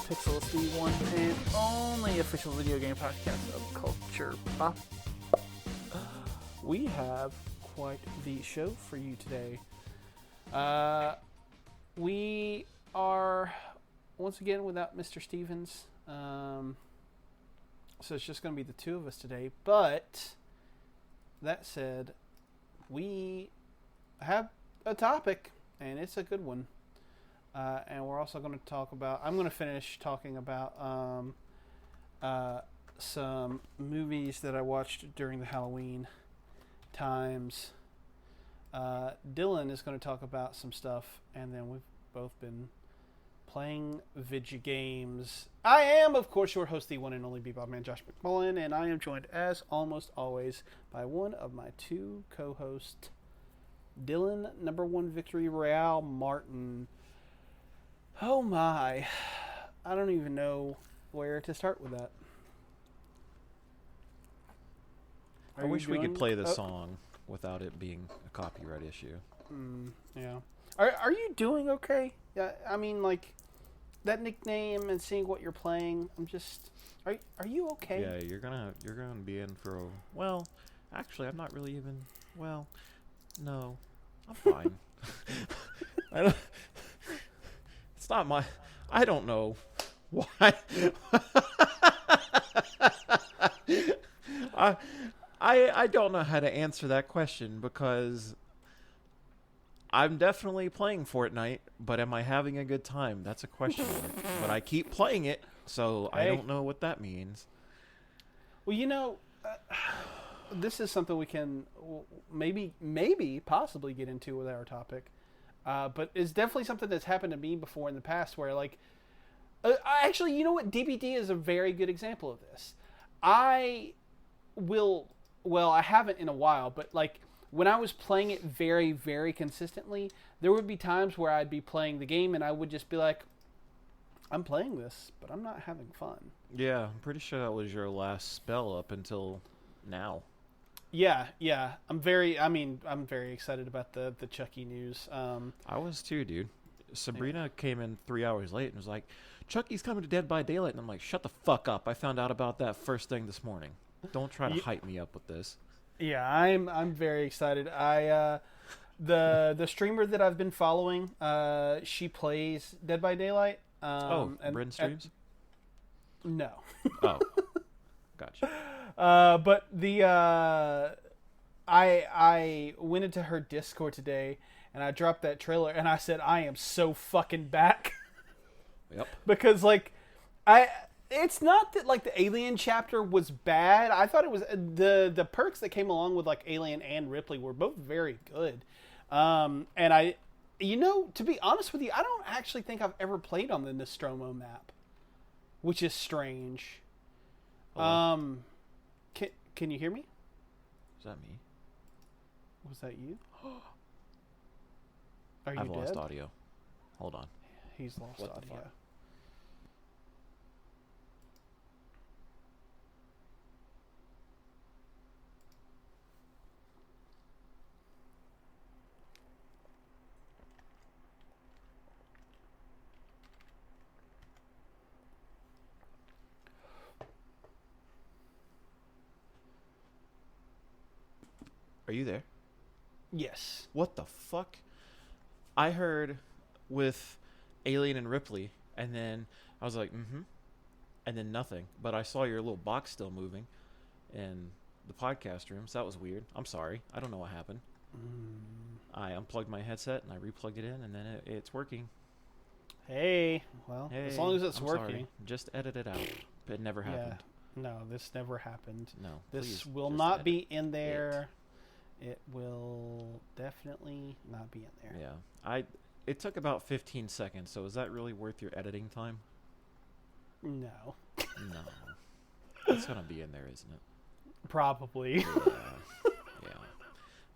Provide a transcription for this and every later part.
Pixel. It's the one and only official video game podcast of Culture Pop. We have quite the show for you today. We are once again without Mr. Stevens, so it's just going to be the two of us today. But that said, we have a topic, and it's a good one. And we're also going to talk about... I'm going to finish talking about some movies that I watched during the Halloween times. Dylan is going to talk about some stuff, and then we've both been playing video games. I am, of course, your host, the one and only Bebop Man, Josh McMullen, and I am joined, as almost always, by one of my two co-hosts, Dylan, number one Victory Royale Martin. Oh my, I don't even know where to start with that. I wish we could play the song without it being a copyright issue. Yeah. Are you doing okay? Yeah, I mean, like, that nickname and seeing what you're playing, I'm just... Are you okay? Yeah, you're gonna be in for a... Well, actually, I'm not really even... Well, no. I'm fine. I don't... It's not my... I don't know why. I don't know how to answer that question because I'm definitely playing Fortnite, but am I having a good time? That's a question mark. But I keep playing it, so I don't know what that means. Well, you know, this is something we can maybe possibly get into with our topic. But it's definitely something that's happened to me before in the past where, like... actually, you know what? DBD is a very good example of this. I haven't in a while, but, like, when I was playing it very, very consistently, there would be times where I'd be playing the game and I would just be like, I'm playing this, but I'm not having fun. Yeah, I'm pretty sure that was your last spell up until now. Yeah. I'm very excited about the Chucky news. I was too, dude. Sabrina came in 3 hours late and was like, Chucky's coming to Dead by Daylight. And I'm like, shut the fuck up. I found out about that first thing this morning. Don't try to hype me up with this. Yeah, I'm very excited. The streamer that I've been following, she plays Dead by Daylight. Bren streams? No. Oh, gotcha. But I went into her Discord today and I dropped that trailer and I said I am so fucking back. Yep. Because it's not that like the Alien chapter was bad. I thought it was the perks that came along with like Alien and Ripley were both very good. And to be honest with you, I don't actually think I've ever played on the Nostromo map, which is strange. Hello? Can you hear me? Is that me? Was that you? Are you I've dead? lost audio. Hold on. He's lost What the audio. fuck? Are you there? Yes. What the fuck? I heard with Alien and Ripley, and then I was like, and then nothing. But I saw your little box still moving in the podcast room, so that was weird. I'm sorry. I don't know what happened. I unplugged my headset, and I replugged it in, and then it's working. Hey, well, as long as it's working. Sorry. Just edit it out. It never happened. No, this never happened. No, this please will just not edit be in there. It will definitely not be in there. Yeah. It took about 15 seconds, so is that really worth your editing time? No. No. It's going to be in there, isn't it? Probably. Yeah.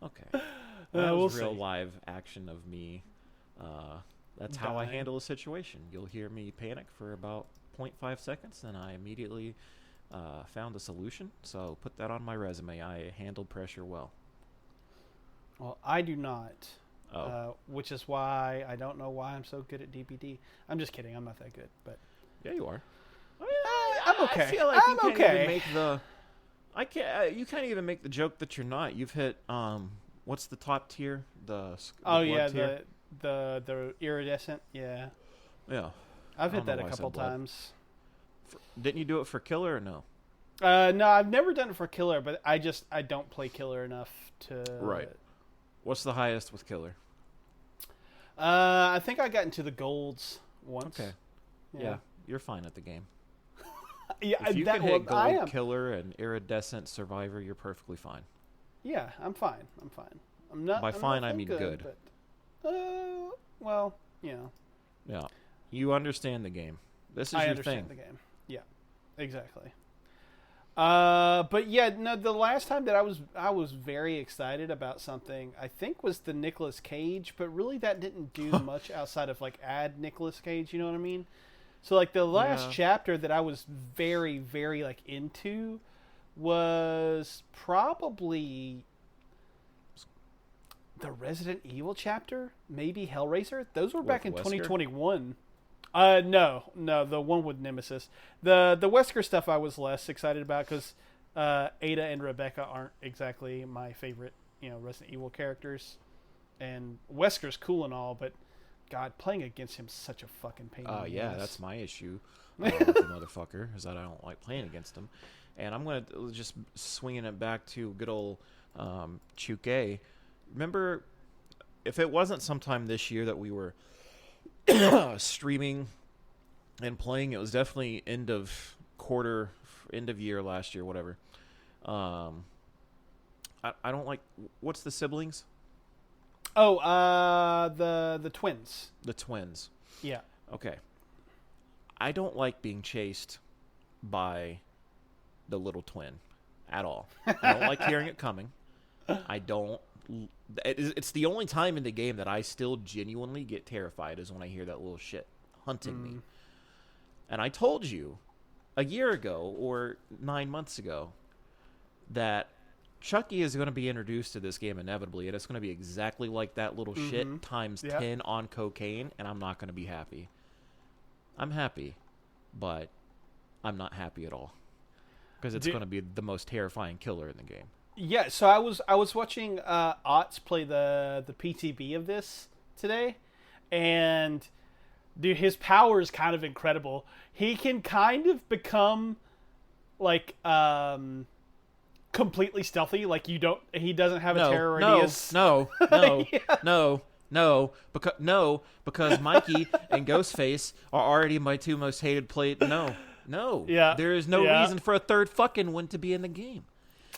Okay. That was we'll real see. live action of me. That's how I handle a situation. You'll hear me panic for about 0.5 seconds, and I immediately found a solution. So put that on my resume. I handled pressure well. Well, I do not. Oh. Which is why I don't know why I'm so good at DBD. I'm just kidding. I'm not that good. But Yeah, you are. I'm okay. I feel like you I'm can't okay. even make the. I can't. You can't even make the joke that you're not. You've hit. What's the top tier? The Oh blood yeah, tier? the iridescent. Yeah, Yeah. I've I hit don't know that a why I couple said blood. times. Didn't you do it for killer or no? No, I've never done it for killer, but I don't play killer enough to. Right. What's the highest with killer? I think I got into the golds once. Okay. Yeah, you're fine at the game. Yeah, If you that can hit well, I gold, am. killer, and iridescent survivor, you're perfectly fine. Yeah, I'm fine. I'm not. By I'm fine, not I mean good. But, well, you know. Yeah. You understand the game. This is I your understand thing. the game. Yeah, exactly. But yeah, no. The last time that I was very excited about something, I think was the Nicolas Cage, but really that didn't do much outside of like add Nicolas Cage. You know what I mean? So like the last chapter that I was very, very like into was probably the Resident Evil chapter, maybe Hellraiser. Those were back in Wesker? 2021. No, the one with Nemesis. The Wesker stuff I was less excited about because Ada and Rebecca aren't exactly my favorite, Resident Evil characters. And Wesker's cool and all, but God, playing against him's such a fucking pain. Oh, in the yeah, ass. that's my issue with the motherfucker, is that I don't like playing against him. And I'm going to just swinging it back to good old Chucky. Remember, if it wasn't sometime this year that we were streaming and playing, it was definitely end of year last year, whatever. I don't like, what's the siblings? Oh, the twins. The twins. Yeah. Okay. I don't like being chased by the little twin at all. I don't like hearing it coming. I don't. It's the only time in the game that I still genuinely get terrified is when I hear that little shit hunting me. And I told you a year ago or 9 months ago that Chucky is going to be introduced to this game inevitably, and it's going to be exactly like that little shit times 10 on cocaine, and I'm not going to be happy. I'm happy, but I'm not happy at all because it's going to be the most terrifying killer in the game. Yeah, so I was watching Otts play the PTB of this today, and dude, his power is kind of incredible. He can kind of become like completely stealthy. Like he doesn't have a terror radius. No, Yeah. because Mikey and Ghostface are already my two most hated No. Yeah. There is no reason for a third fucking one to be in the game.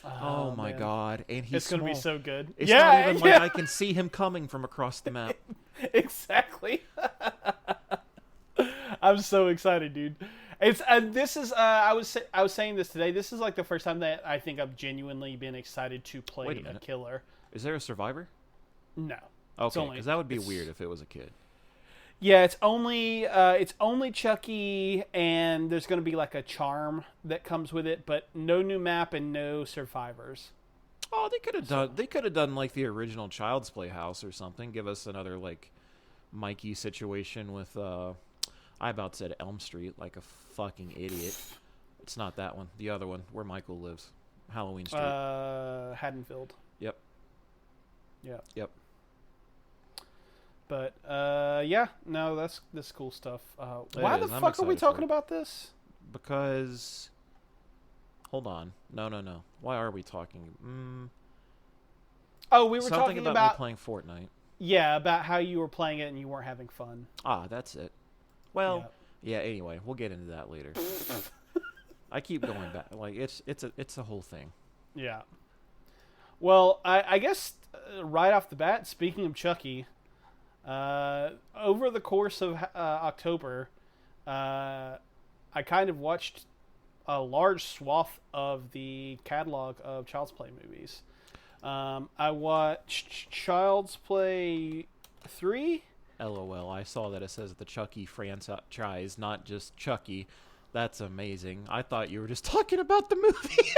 Oh my man. God. And he's It's going to be so good. It's not even like I can see him coming from across the map. Exactly. I'm so excited, dude. This is I was saying this today. This is like the first time that I think I've genuinely been excited to play a killer. Is there a survivor? No. Okay, because that would be weird if it was a kid. Yeah, it's only Chucky, and there's going to be like a charm that comes with it, but no new map and no survivors. Oh, they could have done like the original Child's Play house or something. Give us another like Mikey situation with I about said Elm Street like a fucking idiot. It's not that one. The other one where Michael lives. Halloween Street. Haddonfield. Yep. Yeah. Yep. But yeah, no, that's cool stuff. Why the fuck are we talking about this? Because hold on. No. Why are we talking? Oh, we were something talking about me playing Fortnite. Yeah, about how you were playing it and you weren't having fun. Ah, that's it. Well, yeah. Anyway, we'll get into that later. I keep going back. Like it's a whole thing. Yeah. Well, I guess right off the bat, speaking of Chucky, over the course of October, I kind of watched a large swath of the catalog of Child's Play movies. I watched Child's Play 3. LOL. I saw that it says the Chucky franchise, not just Chucky. That's amazing. I thought you were just talking about the movie.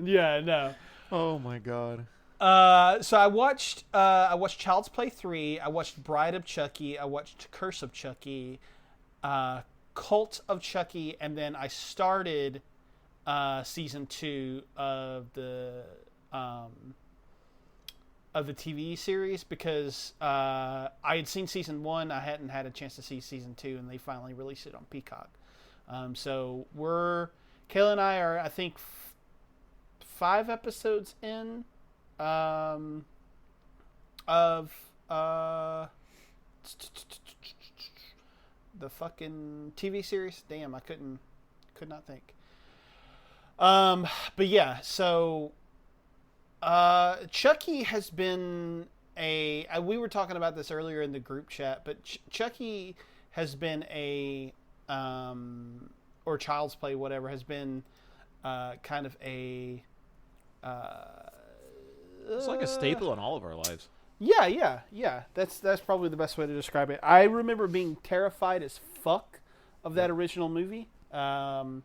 Yeah, no. Oh my God. So I watched Child's Play 3. I watched Bride of Chucky. I watched Curse of Chucky. Cult of Chucky, and then I started season 2 of the TV series because I had seen season 1. I hadn't had a chance to see season 2, and they finally released it on Peacock. So Kayla and I are, I think, 5 episodes in of the fucking TV series. Damn, could not think. But yeah, so Chucky has been we were talking about this earlier in the group chat, but Chucky has been or Child's Play, whatever, has been kind of it's like a staple in all of our lives. Yeah. That's probably the best way to describe it. I remember being terrified as fuck of that original movie. I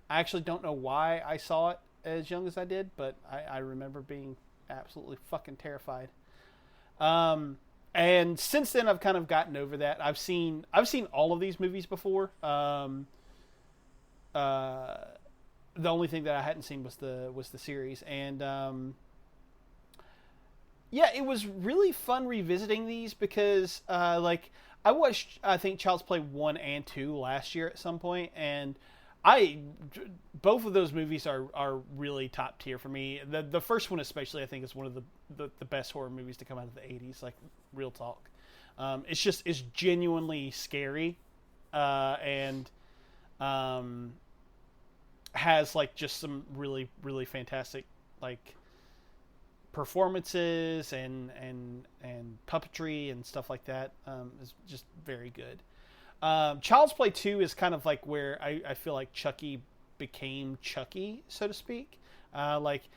actually don't know why I saw it as young as I did, but I remember being absolutely fucking terrified. And since then, I've kind of gotten over that. I've seen all of these movies before. The only thing that I hadn't seen was the series, and yeah, it was really fun revisiting these because I watched, I think, Child's Play 1 and 2 last year at some point, and both of those movies are really top tier for me. The first one especially, I think, is one of the best horror movies to come out of the 80s, like, real talk. It's genuinely scary, and has, like, just some really, really fantastic, like, performances and puppetry and stuff like that. Is just very good. Child's Play 2 is kind of like where I feel like Chucky became Chucky, so to speak. Like,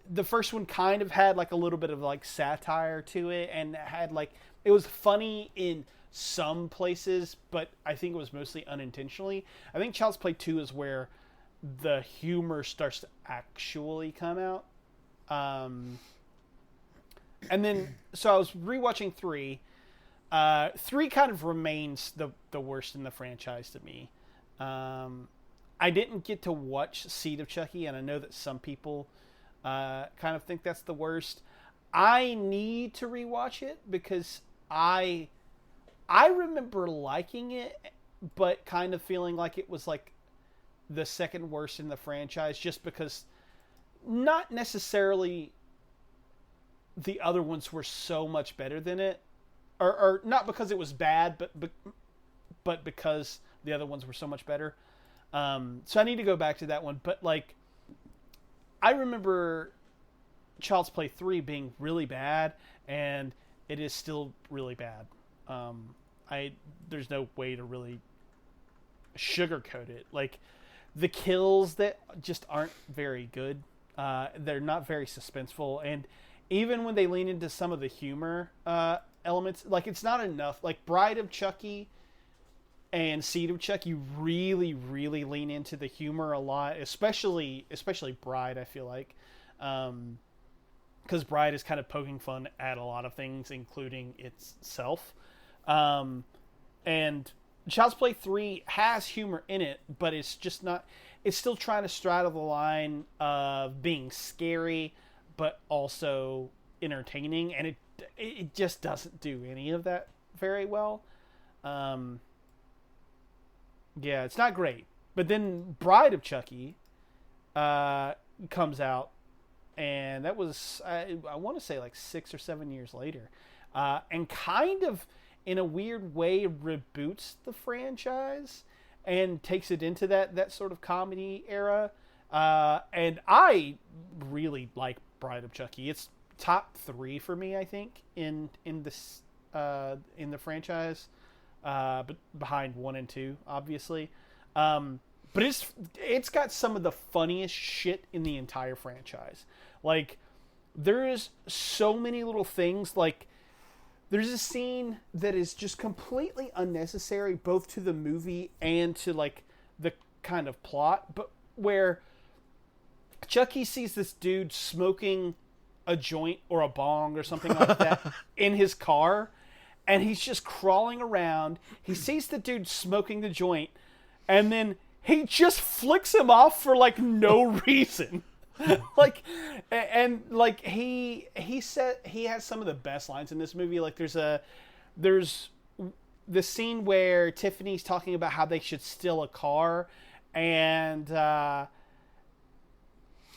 the first one kind of had like a little bit of like satire to it, and had like, it was funny in some places, but I think it was mostly unintentionally. I think Child's Play 2 is where the humor starts to actually come out. And then, so I was rewatching 3. 3 kind of remains the worst in the franchise to me. I didn't get to watch Seed of Chucky, and I know that some people kind of think that's the worst. I need to rewatch it because I remember liking it, but kind of feeling like it was like the second worst in the franchise, just because not necessarily the other ones were so much better than it, or not because it was bad, but because the other ones were so much better. So I need to go back to that one. But like, I remember Child's Play 3 being really bad, and it is still really bad. There's no way to really sugarcoat it. Like, the kills that just aren't very good. They're not very suspenseful, and even when they lean into some of the humor elements, like, it's not enough. Like, Bride of Chucky and Seed of Chucky really, really lean into the humor a lot, especially Bride, I feel like. Because Bride is kind of poking fun at a lot of things, including itself. And Child's Play 3 has humor in it, but it's just not... It's still trying to straddle the line of being scary, but also entertaining, and it just doesn't do any of that very well. Yeah, it's not great. But then Bride of Chucky comes out, and that was, I want to say, like 6 or 7 years later, and kind of, in a weird way, reboots the franchise and takes it into that sort of comedy era. And I really like Bride of Chucky. It's top 3 for me, I think, in the franchise, but behind 1 and 2, obviously. But it's got some of the funniest shit in the entire franchise. Like, there is so many little things. Like, there's a scene that is just completely unnecessary, both to the movie and to, like, the kind of plot, but where Chucky sees this dude smoking a joint or a bong or something like that in his car, and he's just crawling around. He sees the dude smoking the joint, and then he just flicks him off for like no reason. Like, and like he said he has some of the best lines in this movie. Like there's the scene where Tiffany's talking about how they should steal a car, and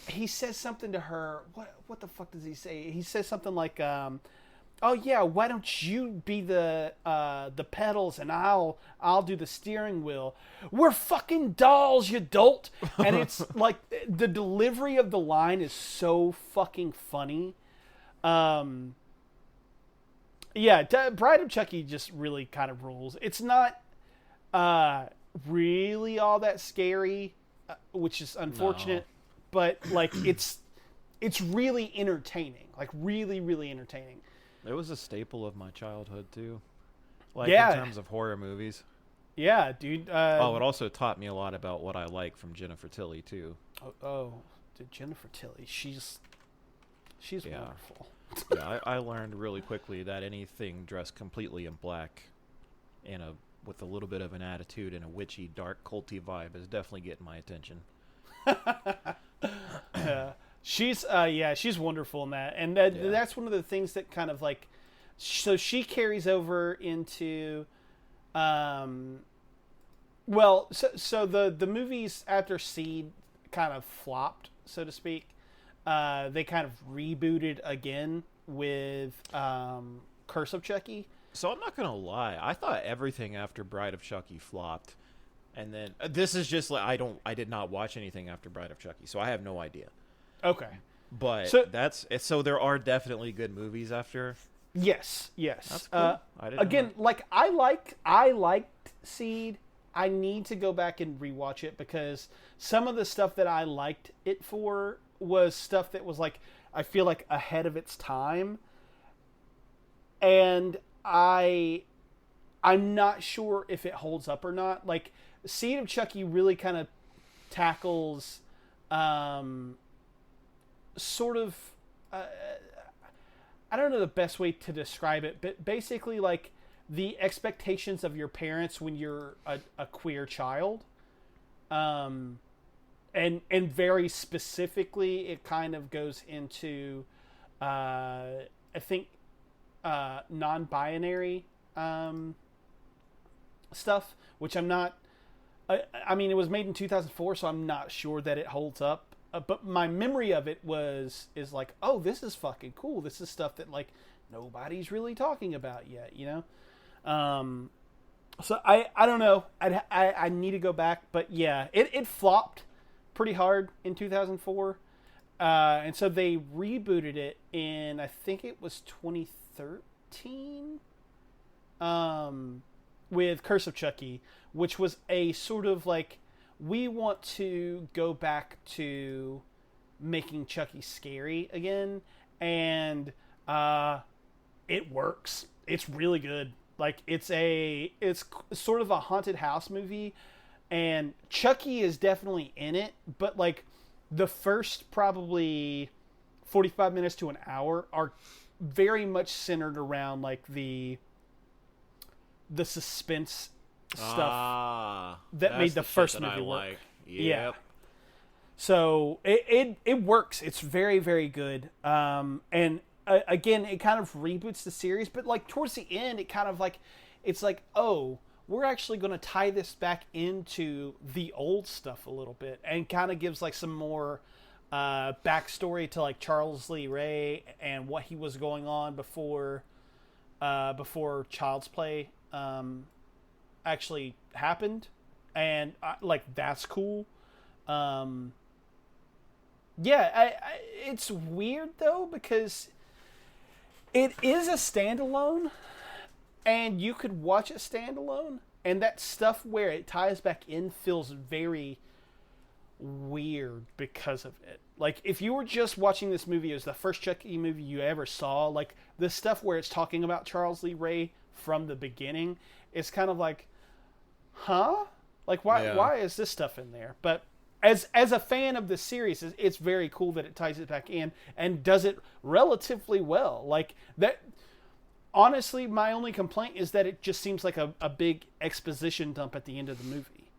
he says something to her. What the fuck does he say? He says something like, "Oh yeah, why don't you be the pedals and I'll do the steering wheel? We're fucking dolls, you dolt!" And it's like the delivery of the line is so fucking funny. Yeah, Bride of Chucky just really kind of rules. It's not really all that scary, which is unfortunate, but like it's really entertaining. Like really, really entertaining. It was a staple of my childhood too. Like Yeah. in terms of horror movies. Yeah, dude. It also taught me a lot about what I like from Jennifer Tilly too. Dude, Jennifer Tilly, she's Yeah. wonderful. Yeah, I learned really quickly that anything dressed completely in black and with a little bit of an attitude and a witchy, dark, culty vibe is definitely getting my attention. She's wonderful in that, and that's one of the things that kind of like, so she carries over into, so the movies after Seed kind of flopped, so to speak. They kind of rebooted again with Curse of Chucky. So I'm not gonna lie, I thought everything after Bride of Chucky flopped, and then this is just like I did not watch anything after Bride of Chucky, so I have no idea. Okay, but so there are definitely good movies after. Yes. That's cool. I liked Seed. I need to go back and rewatch it because some of the stuff that I liked it for was stuff that was like, I feel like ahead of its time. And I'm not sure if it holds up or not. Like Seed of Chucky really kind of tackles sort of I don't know the best way to describe it, but basically like the expectations of your parents when you're a queer child. And very specifically, it kind of goes into, I think, non-binary stuff, which I'm not. I mean, it was made in 2004, so I'm not sure that it holds up. But my memory of it is like, oh, this is fucking cool. This is stuff that like nobody's really talking about yet, you know. So I don't know. I need to go back, but yeah, it flopped pretty hard in 2004, and so they rebooted it in, I think it was 2013, with Curse of Chucky, which was a sort of like, we want to go back to making Chucky scary again, and it works. It's really good. Like it's sort of a haunted house movie. And Chucky is definitely in it, but like the first probably 45 minutes to an hour are very much centered around like the suspense stuff that made the first movie work. Like. Yep. Yeah. So it works. It's very, very good. And again, it kind of reboots the series, but like towards the end, it kind of like, it's like, oh, we're actually going to tie this back into the old stuff a little bit, and kind of gives like some more backstory to like Charles Lee Ray and what he was going on before Child's Play actually happened, and like that's cool. It's weird though because it is a standalone. And you could watch it standalone, and that stuff where it ties back in feels very weird because of it. Like, if you were just watching this movie as the first Chucky movie you ever saw, like, the stuff where it's talking about Charles Lee Ray from the beginning, it's kind of like, huh? Like, why is this stuff in there? But as a fan of the series, it's very cool that it ties it back in and does it relatively well. Like, that... Honestly, my only complaint is that it just seems like a big exposition dump at the end of the movie.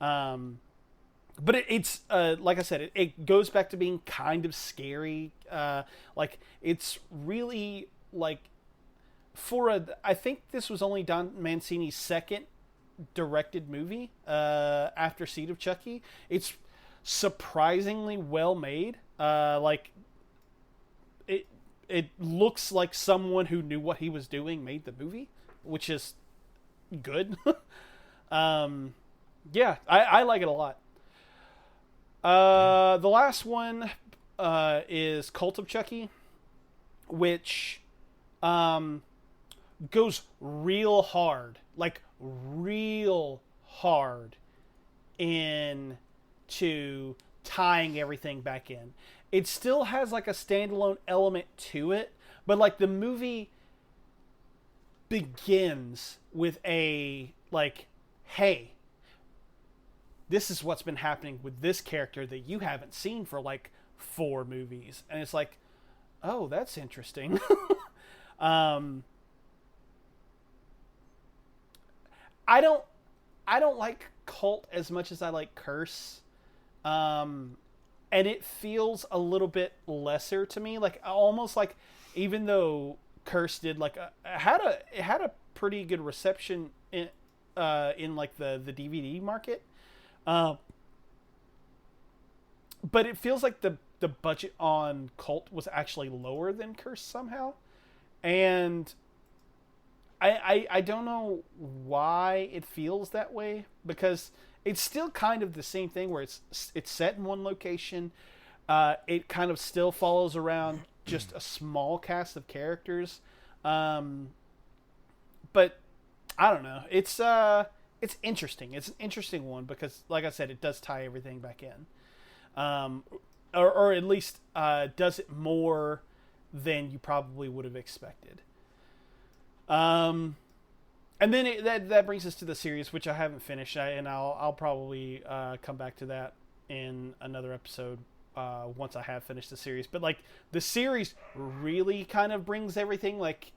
But it's like I said, it goes back to being kind of scary. Like it's really like I think this was only Don Mancini's second directed movie after Seed of Chucky. It's surprisingly well made. Like it looks like someone who knew what he was doing made the movie, which is good. Yeah, I like it a lot. The last one is Cult of Chucky, which goes real hard, like real hard into tying everything back in. It still has like a standalone element to it, but like the movie begins with a like, hey, this is what's been happening with this character that you haven't seen for like 4 movies. And it's like, oh, that's interesting. I don't like Cult as much as I like Curse. And it feels a little bit lesser to me. Like almost like, even though Curse did like it had a pretty good reception in like the DVD market. But it feels like the budget on Cult was actually lower than Curse somehow. And I don't know why it feels that way, because it's still kind of the same thing where it's set in one location. It kind of still follows around just a small cast of characters. But I don't know. It's interesting. It's an interesting one because, like I said, it does tie everything back in. Or at least does it more than you probably would have expected. And then that brings us to the series, which I haven't finished, and I'll probably come back to that in another episode once I have finished the series. But like the series really kind of brings everything like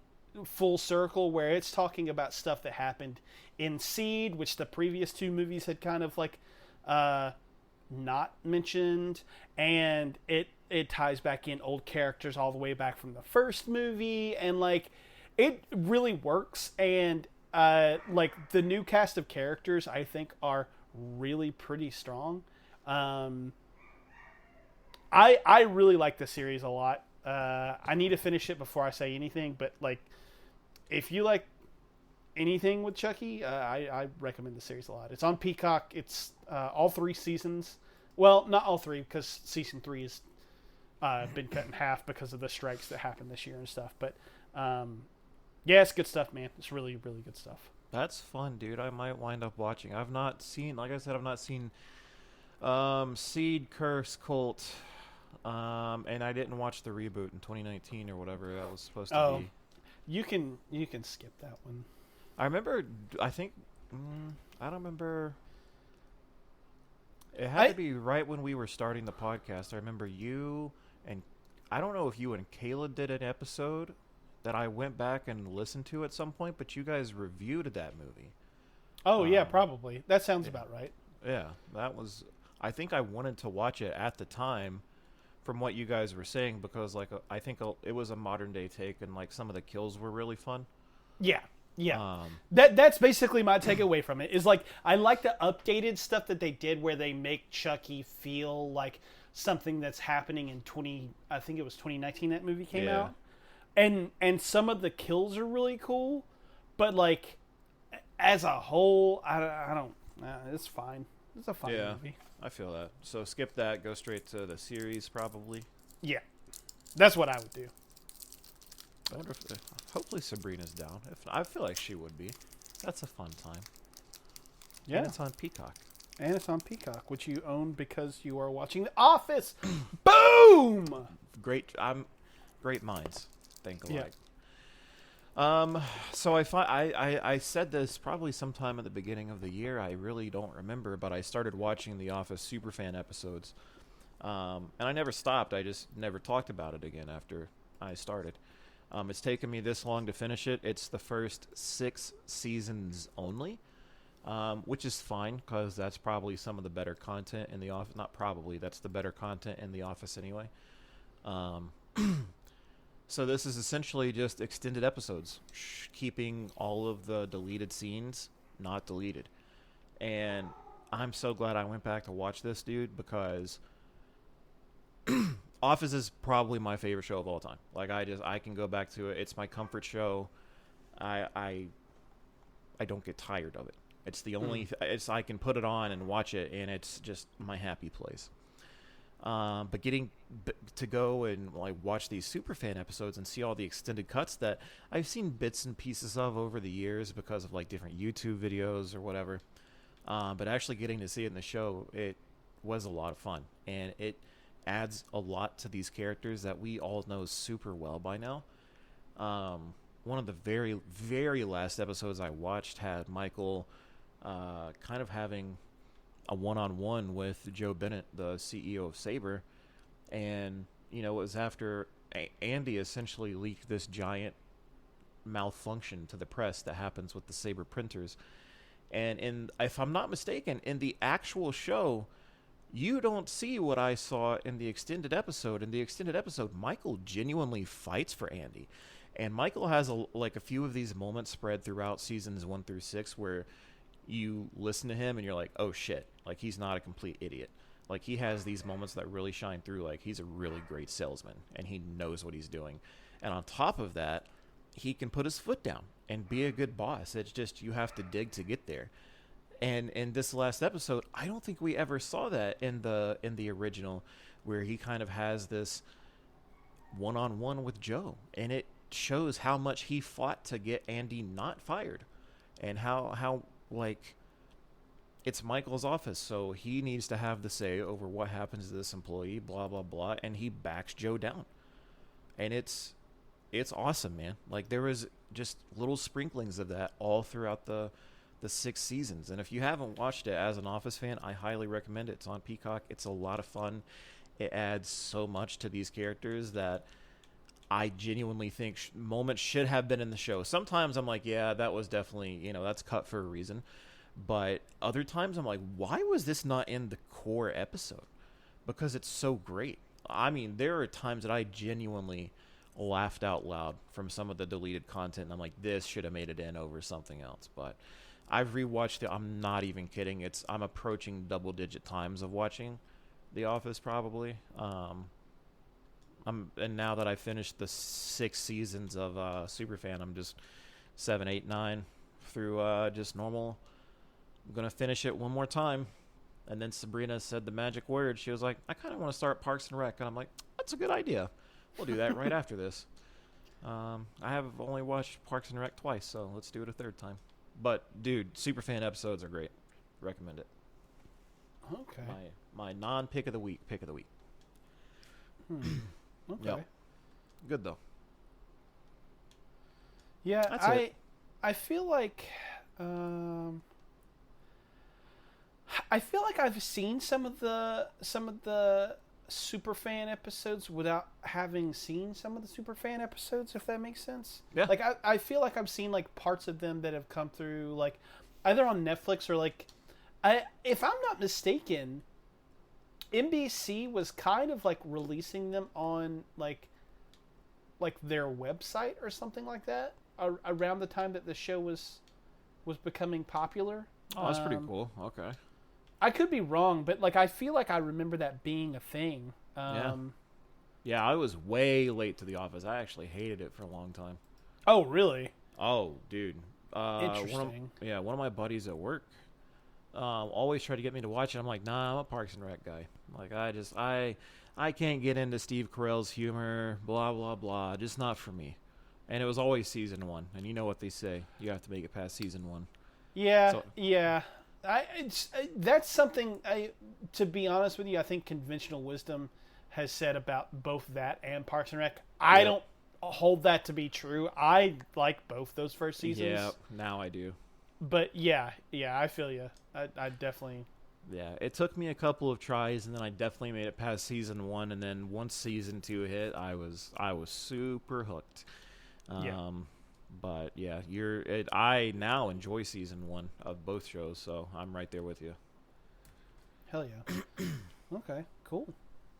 full circle, where it's talking about stuff that happened in Seed, which the previous 2 movies had kind of like not mentioned, and it ties back in old characters all the way back from the first movie, and like it really works. And like the new cast of characters, I think, are really pretty strong. I really like the series a lot. I need to finish it before I say anything, but like if you like anything with Chucky, I recommend the series a lot. It's on Peacock. It's all 3 seasons. Well, not all 3, because season 3 has been cut in half because of the strikes that happened this year and stuff. But yeah, it's good stuff, man. It's really, really good stuff. That's fun, dude. I might wind up watching. I've not seen, like I said, I've not seen Seed, Curse, Cult, and I didn't watch the reboot in 2019 or whatever that was supposed to be. You can skip that one. I remember, I think, I don't remember. It had to be right when we were starting the podcast. I remember you and, I don't know if you and Kayla did an episode that I went back and listened to at some point, but you guys reviewed that movie. Oh, yeah, probably. That sounds about right. Yeah, that was... I think I wanted to watch it at the time from what you guys were saying, because like I think it was a modern-day take, and like some of the kills were really fun. Yeah, yeah. That's basically my takeaway from it, is like I like the updated stuff that they did where they make Chucky feel like something that's happening in I think it was 2019 that movie came out. And some of the kills are really cool, but like as a whole, I don't. It's fine. It's a fine movie. I feel that. So skip that. Go straight to the series, probably. Yeah, that's what I would do. I wonder if hopefully Sabrina's down. I feel like she would be. That's a fun time. Yeah, and it's on Peacock. And it's on Peacock, which you own because you are watching The Office. Boom. Great minds think alike. Yeah. So I said this probably sometime at the beginning of the year. I really don't remember, but I started watching The Office Superfan episodes, and I never stopped. I just never talked about it again after I started. It's taken me this long to finish it. It's the first 6 seasons only, which is fine because that's probably some of the better content in the office. Not probably, that's the better content in the office anyway. So this is essentially just extended episodes, keeping all of the deleted scenes not deleted. And I'm so glad I went back to watch this, dude, because Office is probably my favorite show of all time. Like I can go back to it. It's my comfort show. I don't get tired of it. It's the only I can put it on and watch it, and it's just my happy place. But getting to go and like watch these Superfan episodes and see all the extended cuts that I've seen bits and pieces of over the years because of like different YouTube videos or whatever. But actually getting to see it in the show, it was a lot of fun, and it adds a lot to these characters that we all know super well by now. One of the very, very last episodes I watched had Michael kind of having a one-on-one with Joe Bennett, the CEO of Sabre, and it was after Andy essentially leaked this giant malfunction to the press that happens with the Sabre printers. And if I'm not mistaken, in the actual show, you don't see what I saw in the extended episode. In the extended episode, Michael genuinely fights for Andy. And Michael has a few of these moments spread throughout seasons 1 through 6 where you listen to him and you're like, oh shit, like he's not a complete idiot. Like he has these moments that really shine through. Like he's a really great salesman and he knows what he's doing. And on top of that, he can put his foot down and be a good boss. It's just you have to dig to get there. And in this last episode, I don't think we ever saw that in the original, where he kind of has this one-on-one with Joe, and it shows how much he fought to get Andy not fired, and how like it's Michael's office, so he needs to have the say over what happens to this employee, blah blah blah, and he backs Joe down. And it's awesome, man. Like there was just little sprinklings of that all throughout the 6 seasons. And if you haven't watched it as an Office fan, I highly recommend it. It's on Peacock. It's a lot of fun. It adds so much to these characters that I genuinely think moments should have been in the show. Sometimes I'm like, yeah, that was definitely, that's cut for a reason. But other times I'm like, why was this not in the core episode? Because it's so great. I mean, there are times that I genuinely laughed out loud from some of the deleted content, and I'm like, this should have made it in over something else. But I've rewatched it. I'm not even kidding. I'm approaching double-digit times of watching The Office, probably. And now that I finished the 6 seasons of Superfan, I'm just 7, 8, 9 through just normal. I'm gonna finish it one more time. And then Sabrina said the magic word. She was like, I kind of want to start Parks and Rec. And I'm like, that's a good idea. We'll do that right after this. I have only watched Parks and Rec twice, so let's do it a third time. But, dude, Superfan episodes are great. Recommend it. Okay. My non-pick of the week, pick of the week. Okay. Yep. Good, though. Yeah, That's it. I feel like I've seen some of the Superfan episodes without having seen some of the Superfan episodes, if that makes sense. Yeah. Like I feel like I've seen like parts of them that have come through like either on Netflix or like if I'm not mistaken, NBC was kind of like releasing them on like their website or something like that around the time that the show was becoming popular. Oh, that's pretty cool. Okay. I could be wrong, but like I feel like I remember that being a thing. Yeah, I was way late to The Office. I actually hated it for a long time. Oh, really? Oh, dude. Interesting. One of my buddies at work always tried to get me to watch it. I'm like, nah, I'm a Parks and Rec guy. Like, I can't get into Steve Carell's humor, blah, blah, blah. Just not for me. And it was always season 1. And you know what they say. You have to make it past season 1. Yeah, yeah. That's something, to be honest with you, I think conventional wisdom has said about both that and Parks and Rec. I don't hold that to be true. I like both those first seasons. Yeah, now I do. But yeah, I feel you. I definitely... Yeah, it took me a couple of tries, and then I definitely made it past season 1, and then once season 2 hit, I was super hooked. But yeah, I now enjoy season 1 of both shows, so I'm right there with you. Hell yeah. Okay, cool.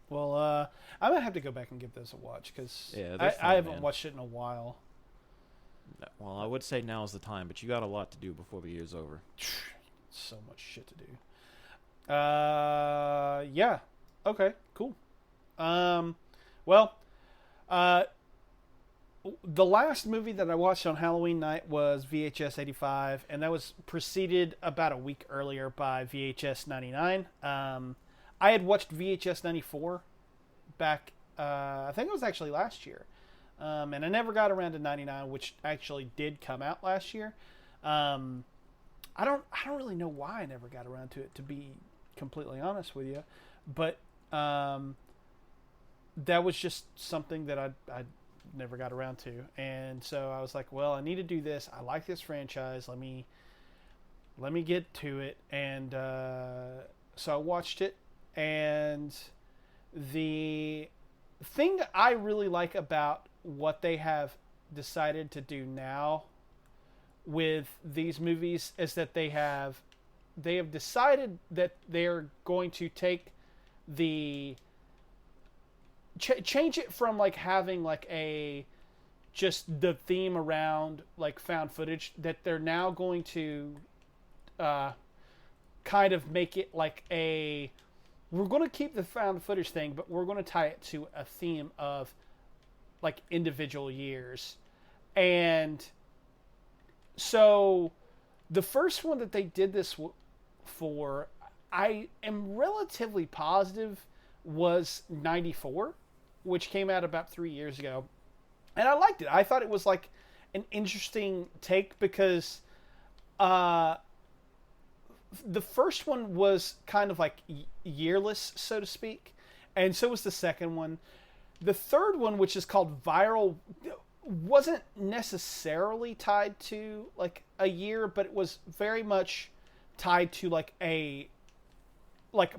Well, I'm gonna have to go back and give those a watch because I haven't watched it in a while. Well, I would say now's the time, but you got a lot to do before the year's over. So much shit to do. Yeah. Okay, cool. Well, the last movie that I watched on Halloween night was VHS 85, and that was preceded about a week earlier by VHS 99. I had watched VHS 94 back, I think it was actually last year. And I never got around to 99, which actually did come out last year. I don't really know why I never got around to it, to be completely honest with you. But that was just something that I never got around to. And so I was like, well, I need to do this. I like this franchise. Let me get to it. And so I watched it. And the thing I really like about what they have decided to do now with these movies is that they have decided that they're going to take the change it from like having like a just the theme around like found footage, that they're now going to kind of make it like we're going to keep the found footage thing, but we're going to tie it to a theme of like individual years. And so the first one that they did this for, I am relatively positive, was 94, which came out about 3 years ago. And I liked it. I thought it was like an interesting take because the first one was kind of like yearless, so to speak. And so was the second one. The third one, which is called Viral, wasn't necessarily tied to like a year, but it was very much tied to like a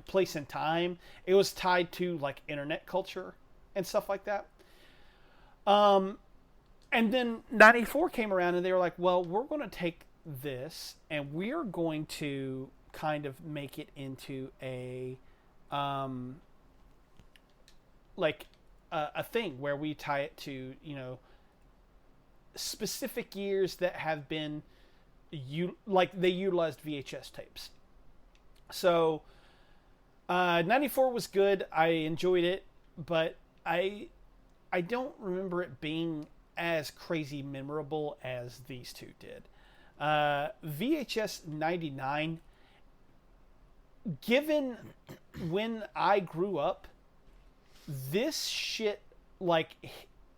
place and time. It was tied to like internet culture and stuff like that. And then 94 came around and they were like, well, we're going to take this and we're going to kind of make it into a thing where we tie it to, you know, specific years that have been they utilized VHS tapes. So 94 was good. I enjoyed it, but I don't remember it being as crazy memorable as these two did. VHS 99, given when I grew up, this shit, like,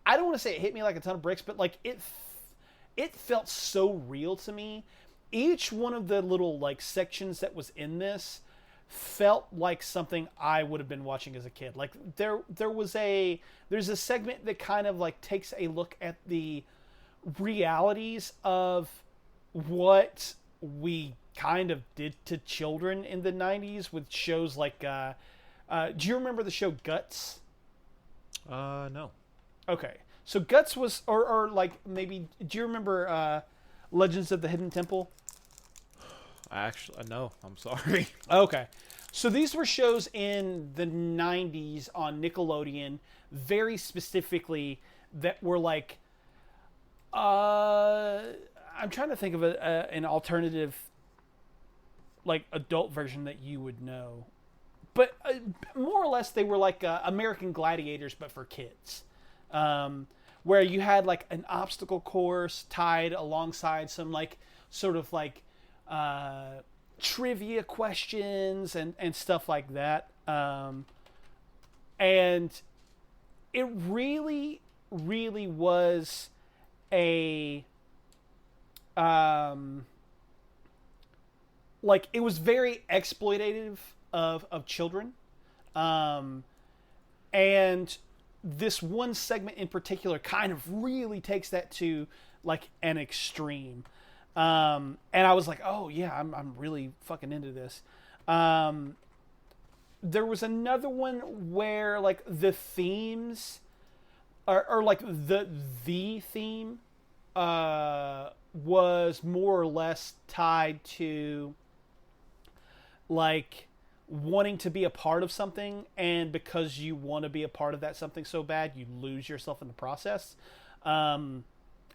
I don't want to say it hit me like a ton of bricks, but like it felt so real to me. Each one of the little like sections that was in this felt like something I would have been watching as a kid. Like there's a segment that kind of like takes a look at the realities of what we kind of did to children in the 90s with shows like do you remember the show Guts? No. Okay. So Guts was or like maybe do you remember Legends of the Hidden Temple? Actually, no. I'm sorry. Okay. So these were shows in the 90s on Nickelodeon, very specifically, that were like I'm trying to think of an alternative like adult version that you would know. But more or less they were like American Gladiators but for kids. Where you had like an obstacle course tied alongside some like sort of like trivia questions and stuff like that. And it really, really was a like it was very exploitative of children. And this one segment in particular kind of really takes that to like an extreme. And I was like, oh yeah, I'm really fucking into this. There was another one where like the themes are like the theme was more or less tied to like wanting to be a part of something, and because you want to be a part of that something so bad, you lose yourself in the process. And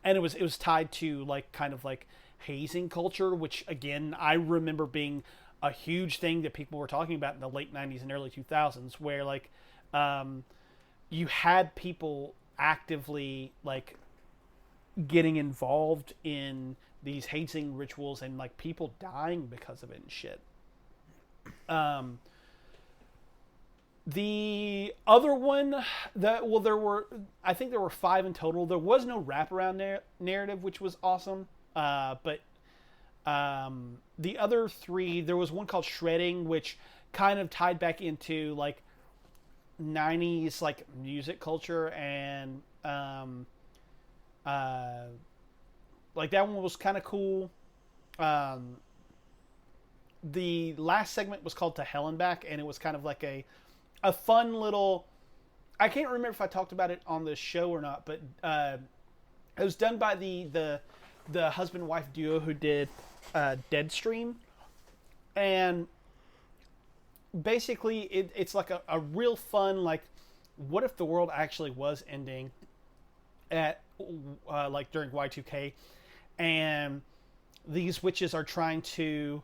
it was tied to like kind of like hazing culture, which again I remember being a huge thing that people were talking about in the late 90s and early 2000s, where like you had people actively like getting involved in these hazing rituals and like people dying because of it and shit. The other one that, well, I think there were 5 in total. There was no wraparound narrative, which was awesome. But the other 3, there was one called Shredding, which kind of tied back into like 90s like music culture, and like that one was kind of cool. The last segment was called To Hell and Back, and it was kind of like a fun little, I can't remember if I talked about it on the show or not, but it was done by the husband wife duo who did Deadstream, and basically it's like a real fun, like, what if the world actually was ending at like during Y2K, and these witches are trying to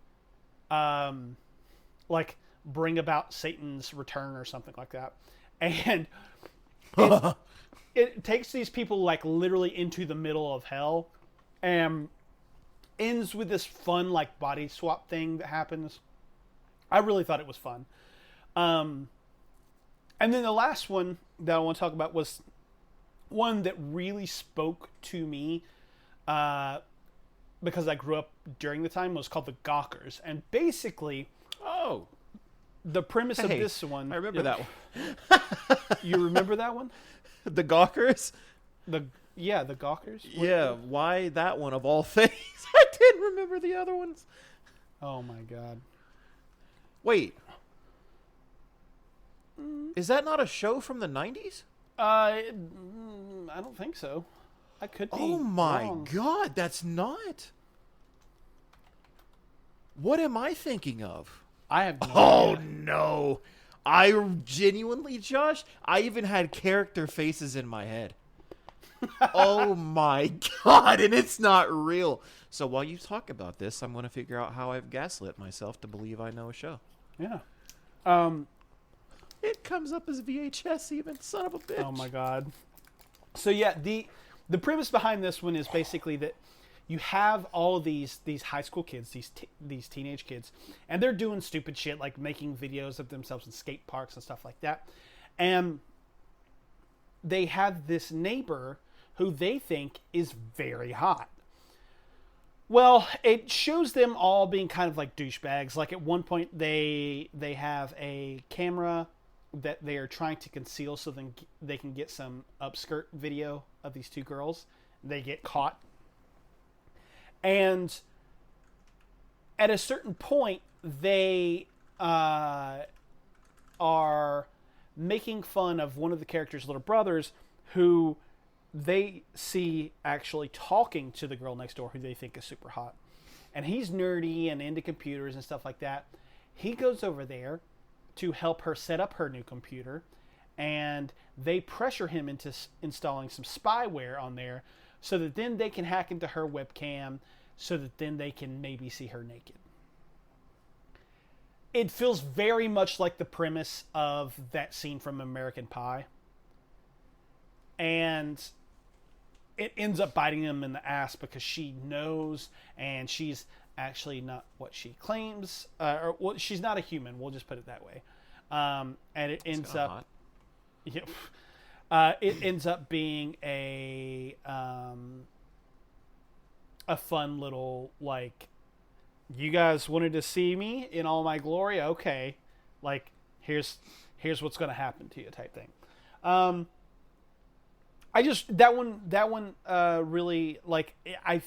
like bring about Satan's return or something like that, and it takes these people like literally into the middle of hell, and ends with this fun like body swap thing that happens. I really thought it was fun. And then the last one that I want to talk about was one that really spoke to me because I grew up during the time. Was called The Gawkers, and basically, the premise of this one. I remember that one. You remember that one? The Gawkers? The Gawkers? Yeah, why that one of all things? I didn't remember the other ones. Oh my god. Wait. Is that not a show from the 90s? I don't think so. I could be Oh my wrong. god, that's not. What am I thinking of? I have no Oh idea. no. I genuinely, Josh, I even had character faces in my head. Oh my god, and it's not real. So while you talk about this, I'm going to figure out how I've gaslit myself to believe I know a show. Yeah. It comes up as VHS even, son of a bitch. Oh my god. So yeah, the premise behind this one is basically that you have all of these high school kids, these teenage kids, and they're doing stupid shit like making videos of themselves in skate parks and stuff like that. And they have this neighbor who they think is very hot. Well, it shows them all being kind of like douchebags. Like at one point they have a camera that they are trying to conceal so then they can get some upskirt video of these 2 girls. They get caught. And at a certain point, they are making fun of one of the characters' little brothers, who they see actually talking to the girl next door who they think is super hot. And he's nerdy and into computers and stuff like that. He goes over there to help her set up her new computer, and they pressure him into installing some spyware on there so that then they can hack into her webcam so that then they can maybe see her naked. It feels very much like the premise of that scene from American Pie. And it ends up biting them in the ass because she knows, and she's actually not what she claims. Well, she's not a human, we'll just put it that way. And it ends up... Yeah, it ends up being a fun little, like, you guys wanted to see me in all my glory? Okay. Like, here's what's going to happen to you type thing. I just, that one really, like, I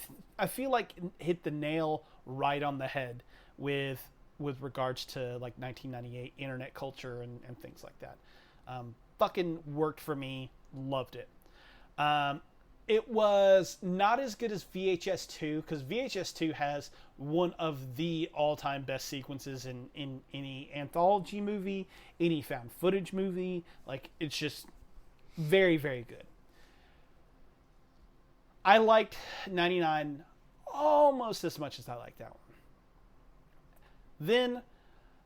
feel like hit the nail right on the head with regards to, like, 1998 internet culture and things like that. Fucking worked for me. Loved it. It was not as good as VHS 2, because VHS 2 has one of the all-time best sequences in any anthology movie, any found footage movie. Like, it's just very, very good. I liked 99 almost as much as I liked that one. Then,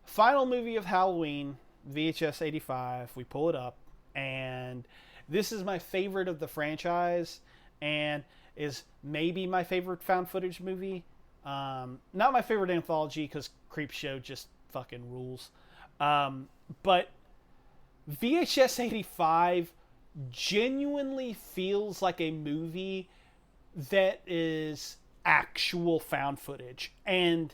final movie of Halloween, VHS 85, we pull it up, and this is my favorite of the franchise, and is maybe my favorite found footage movie. Not my favorite anthology, because Creepshow just fucking rules. But VHS 85 genuinely feels like a movie that is actual found footage. And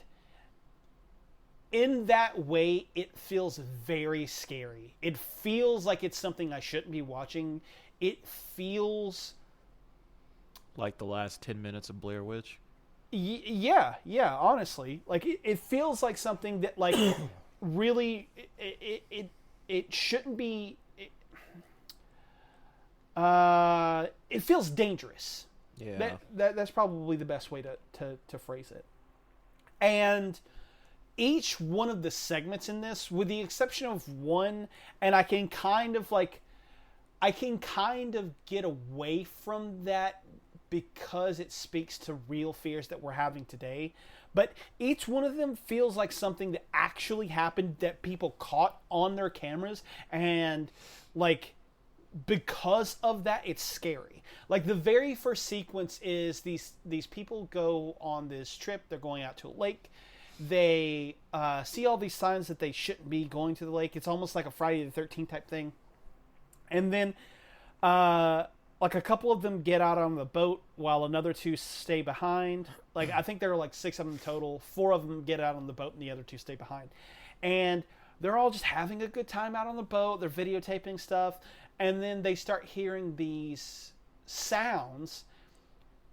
in that way, it feels very scary. It feels like it's something I shouldn't be watching. It feels Like the last 10 minutes of Blair Witch? yeah, honestly. Like, it feels like something that, like, really, it shouldn't be... it feels dangerous. Yeah. That's probably the best way to phrase it. And each one of the segments in this, with the exception of one, and I can kind of get away from that because it speaks to real fears that we're having today. But each one of them feels like something that actually happened, that people caught on their cameras, and, like, because of that, it's scary. Like, the very first sequence is these people go on this trip. They're going out to a lake. They see all these signs that they shouldn't be going to the lake. It's almost like a Friday the 13th type thing. And then, like, a couple of them get out on the boat while another two stay behind. Like, I think there are like 6 of them total. 4 of them get out on the boat and the other 2 stay behind. And they're all just having a good time out on the boat. They're videotaping stuff. And then they start hearing these sounds.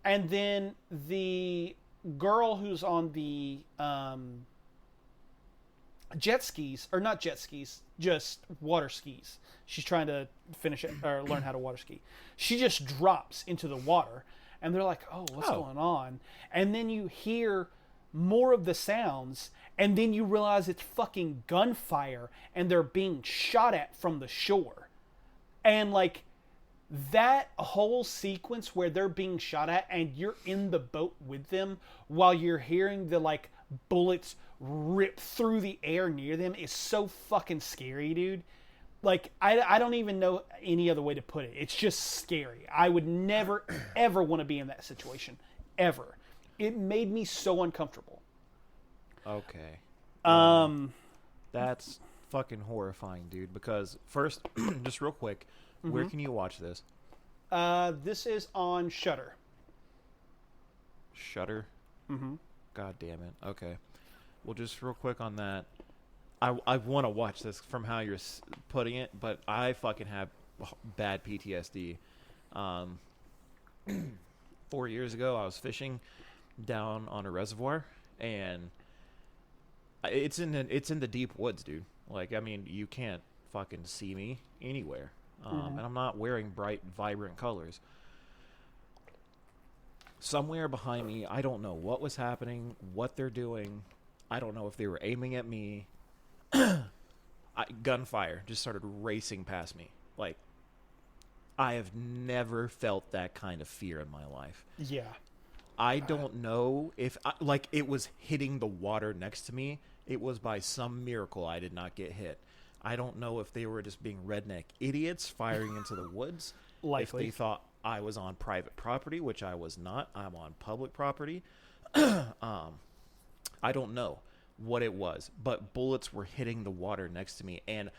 And then the girl who's on the jet skis, or not jet skis, just water skis. She's trying to finish it, or learn how to water ski. She just drops into the water, and they're like, "Oh, what's going on?" And then you hear more of the sounds, and then you realize it's fucking gunfire, and they're being shot at from the shore. And, like, that whole sequence where they're being shot at and you're in the boat with them while you're hearing the, like, bullets rip through the air near them is so fucking scary, dude. Like, I don't even know any other way to put it. It's just scary. I would never, ever want to be in that situation. Ever. It made me so uncomfortable. Okay. That's fucking horrifying, dude. Because, first, just real quick, where can you watch this? This is on Shudder. Shudder? Mm-hmm. God damn it. Okay. Well, just real quick on that. I want to watch this from how you're putting it, but I fucking have bad PTSD. 4 years ago, I was fishing down on a reservoir, and it's in the deep woods, dude. Like, I mean, you can't fucking see me anywhere. And I'm not wearing bright, vibrant colors. Somewhere behind me, I don't know what was happening, what they're doing. I don't know if they were aiming at me. Gunfire just started racing past me. Like, I have never felt that kind of fear in my life. Yeah. I don't know if, like, it was hitting the water next to me. It was by some miracle I did not get hit. I don't know if they were just being redneck idiots firing into the woods. Likely. If they thought I was on private property, which I was not. I'm on public property. I don't know what it was, but bullets were hitting the water next to me, and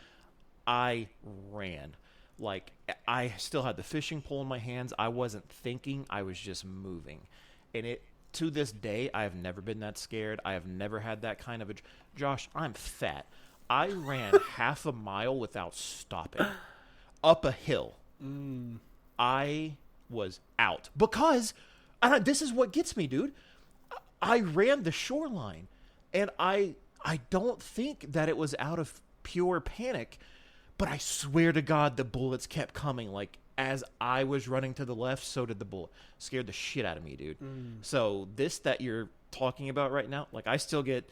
I ran. Like, I still had the fishing pole in my hands. I wasn't thinking. I was just moving. And to this day, I have never been that scared. I have never had that kind of Josh, I'm fat. I ran half a mile without stopping. Up a hill. I was out. Because, this is what gets me, dude. I ran the shoreline. And I don't think that it was out of pure panic. but I swear to God, the bullets kept coming. Like, as I was running to the left, so did the bullet. Scared the shit out of me, dude. So this that you're talking about right now, like, I still get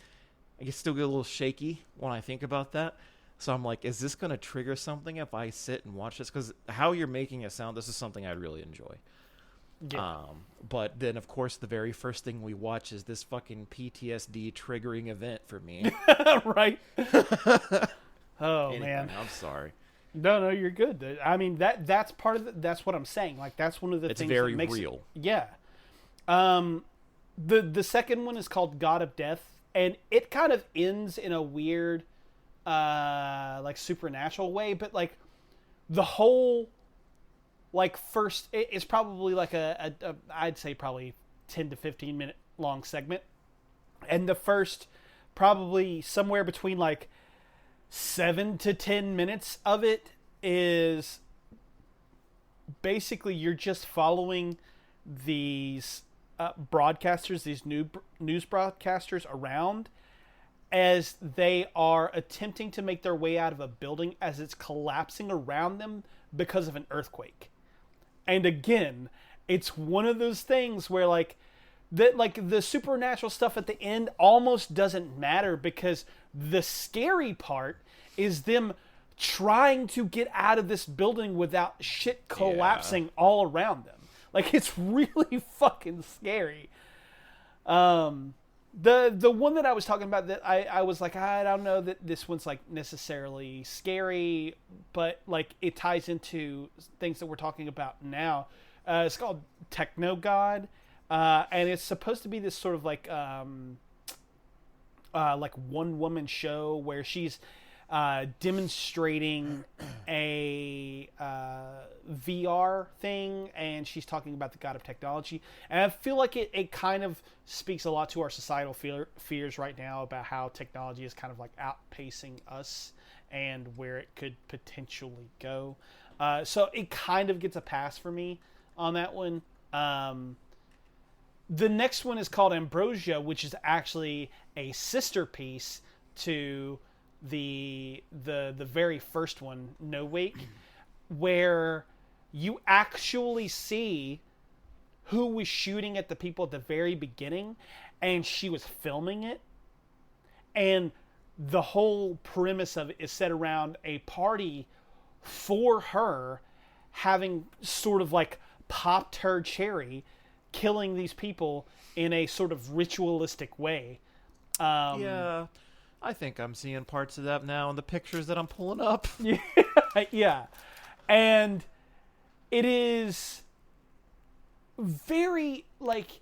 a little shaky when I think about that. So I'm like, is this going to trigger something if I sit and watch this? Because how you're making it sound, this is something I really enjoy. Yeah. But then, of course, the very first thing we watch is this fucking PTSD triggering event for me. Right? Oh, anyway, man. I'm sorry. No, you're good. I mean, that's part of that's what I'm saying. Like, that's one of the things very that makes real. Yeah. The second one is called God of Death, and it kind of ends in a weird, like, supernatural way, but, like, the whole, like, first, it's probably like I'd say probably 10 to 15 minute long segment, and the first probably somewhere between, like, 7 to 10 minutes of it is basically you're just following these broadcasters, these news broadcasters around as they are attempting to make their way out of a building as it's collapsing around them because of an earthquake. And again, it's one of those things where, like, the supernatural stuff at the end almost doesn't matter, because the scary part is them trying to get out of this building without shit collapsing all around them. Like, it's really fucking scary. The one that I was talking about that I was like, I don't know that this one's, like, necessarily scary, but, like, it ties into things that we're talking about now. It's called Techno God. And it's supposed to be this sort of like one woman show where she's demonstrating a VR thing, and she's talking about the god of technology. And I feel like it kind of speaks a lot to our societal fears right now about how technology is kind of like outpacing us and where it could potentially go. So it kind of gets a pass for me on that one. The next one is called Ambrosia, which is actually a sister piece to the very first one, No Wake, where you actually see who was shooting at the people at the very beginning, and she was filming it. And the whole premise of it is set around a party for her having sort of like popped her cherry, killing these people in a sort of ritualistic way. Yeah, I think I'm seeing parts of that now in the pictures that I'm pulling up. Yeah. And it is very, like,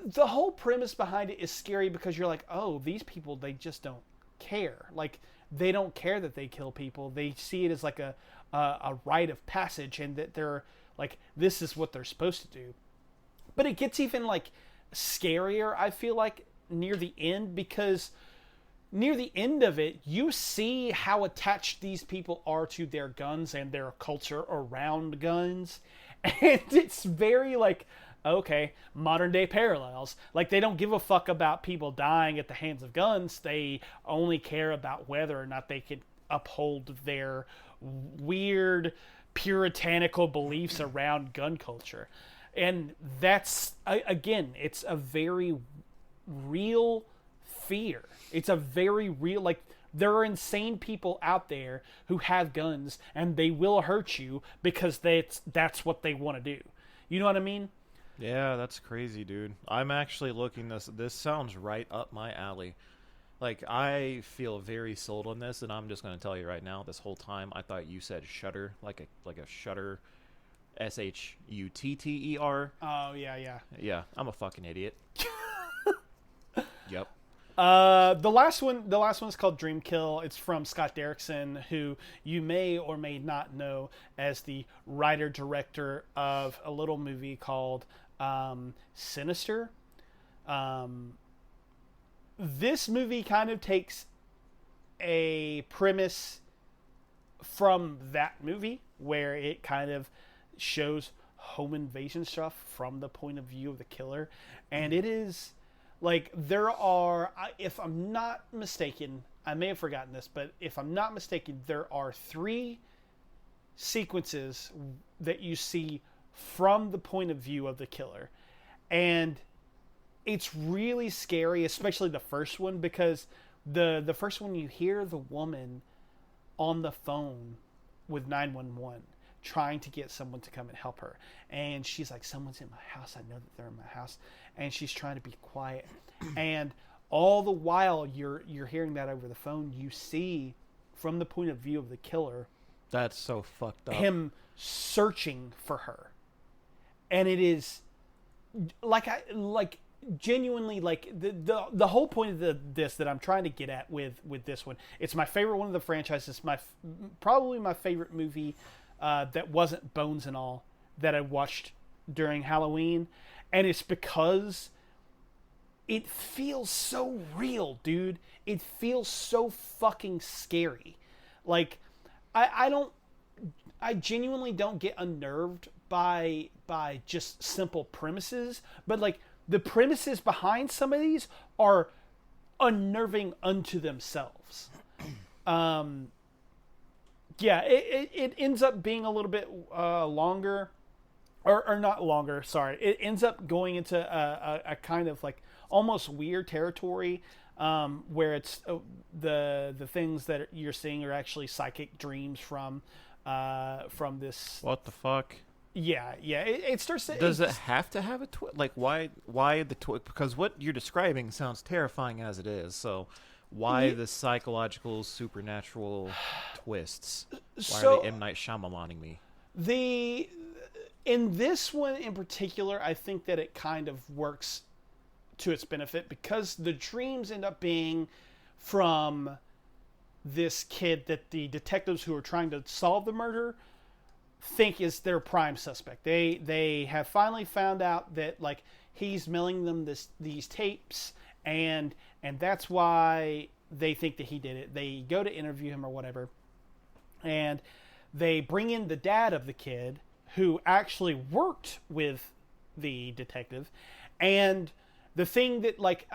the whole premise behind it is scary because you're like, oh, these people, they just don't care. Like, they don't care that they kill people. They see it as like a rite of passage, and that they're like, this is what they're supposed to do. But it gets even, like, scarier, I feel like, near the end, because near the end of it, you see how attached these people are to their guns and their culture around guns. And it's very, like, okay, modern day parallels. Like, they don't give a fuck about people dying at the hands of guns. They only care about whether or not they can uphold their weird puritanical beliefs around gun culture. And that's, again, it's a very real fear. It's a very real, like, there are insane people out there who have guns, and they will hurt you because that's what they want to do. You know what I mean? Yeah, that's crazy, dude. I'm actually looking this sounds right up my alley. Like, I feel very sold on this, and I'm just going to tell you right now, this whole time I thought you said Shutter, like a Shutter, Shutter. Oh, yeah. Yeah, I'm a fucking idiot. Yep. The last one is called Dreamkill. It's from Scott Derrickson, who you may or may not know as the writer-director of a little movie called Sinister. This movie kind of takes a premise from that movie, where it kind of shows home invasion stuff from the point of view of the killer. And it is, like, there are, if I'm not mistaken, I may have forgotten this, but if I'm not mistaken, there are 3 sequences that you see from the point of view of the killer. And it's really scary, especially the first one, because the first one you hear the woman on the phone with 911 trying to get someone to come and help her. And she's like, someone's in my house. I know that they're in my house. And she's trying to be quiet. And all the while you're hearing that over the phone, you see from the point of view of the killer. That's so fucked up. Him searching for her. And it is genuinely, like, the whole point of this that I'm trying to get at with this one, it's my favorite one of the franchises. Probably my favorite movie that wasn't Bones and All that I watched during Halloween. And it's because it feels so real, dude. It feels so fucking scary. Like, I genuinely don't get unnerved by just simple premises, but like the premises behind some of these are unnerving unto themselves. Yeah, it ends up being a little bit longer, or not longer. Sorry, it ends up going into a kind of like almost weird territory, where it's the things that you're seeing are actually psychic dreams from this. What the fuck? Yeah. It starts to. Does it have to have a twist? Like, why the twist? Because what you're describing sounds terrifying as it is. So, why the psychological, supernatural twists? Why are they M. Night Shyamalan-ing me? In this one in particular, I think that it kind of works to its benefit because the dreams end up being from this kid that the detectives who are trying to solve the murder think is their prime suspect. They have finally found out that, like, he's mailing them these tapes, and that's why they think that he did it. They go to interview him or whatever, and they bring in the dad of the kid who actually worked with the detective. And the thing that, like,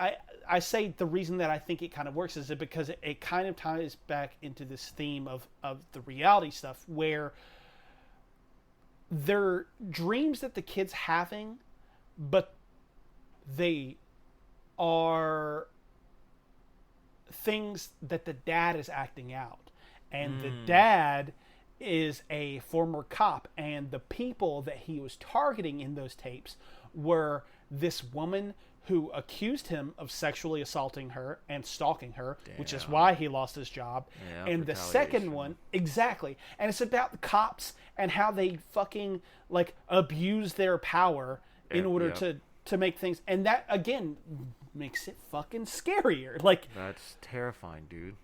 I say the reason that I think it kind of works is that because it kind of ties back into this theme of the reality stuff, where they're dreams that the kid's having, but they are things that the dad is acting out. And the dad is a former cop, and the people that he was targeting in those tapes were this woman who accused him of sexually assaulting her and stalking her, which is why he lost his job. Yeah, and the second one, exactly. And it's about the cops and how they fucking, like, abuse their power in order to make things. And that, again, makes it fucking scarier. Like, that's terrifying, dude.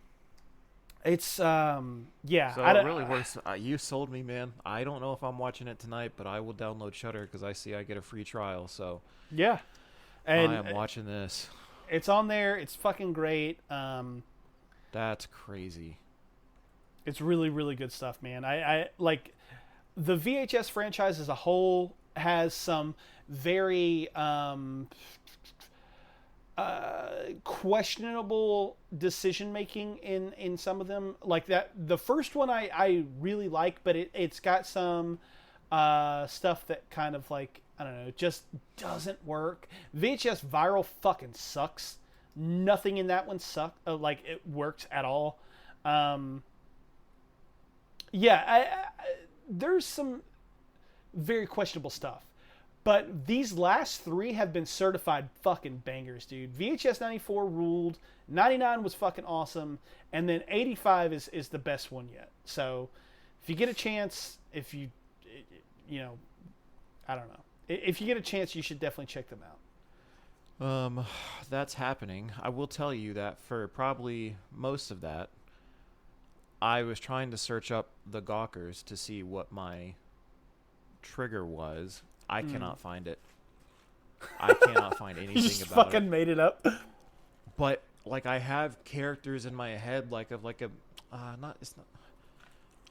It's, yeah. So it really works. You sold me, man. I don't know if I'm watching it tonight, but I will download Shudder because I see I get a free trial. So yeah. And I am watching this. It's on there. It's fucking great. That's crazy. It's really, really good stuff, man. I like the VHS franchise as a whole has some very questionable decision making in some of them. Like that, the first one I really like, but it's got some stuff that kind of, like, I don't know, just doesn't work. VHS Viral fucking sucks. Nothing in that one like it works at all. Yeah, there's some very questionable stuff. But these last 3 have been certified fucking bangers, dude. VHS 94 ruled. 99 was fucking awesome. And then 85 is the best one yet. So if you get a chance, if you know, I don't know. If you get a chance, you should definitely check them out. That's happening. I will tell you that for probably most of that, I was trying to search up the Gawkers to see what my trigger was. I cannot find it. I cannot find anything you just about fucking it. made it up. But, like, I have characters in my head, like, of like a, it's not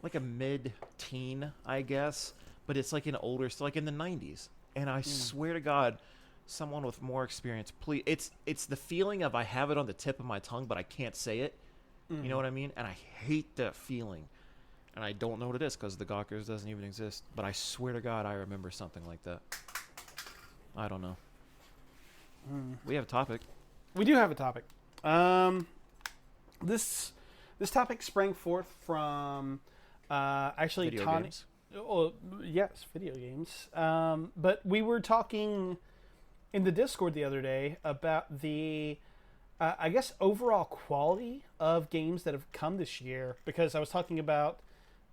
like a mid-teen, I guess, but it's like an older, like in the 90s. And I swear to God, someone with more experience, please. It's the feeling of I have it on the tip of my tongue, but I can't say it. You know what I mean? And I hate that feeling. And I don't know what it is because the Gawkers doesn't even exist. But I swear to God, I remember something like that. I don't know. We have a topic. We do have a topic. This topic sprang forth from actually Video Tonny. games. Oh, yes, video games. But we were talking in the Discord the other day about the, I guess, overall quality of games that have come this year. Because I was talking about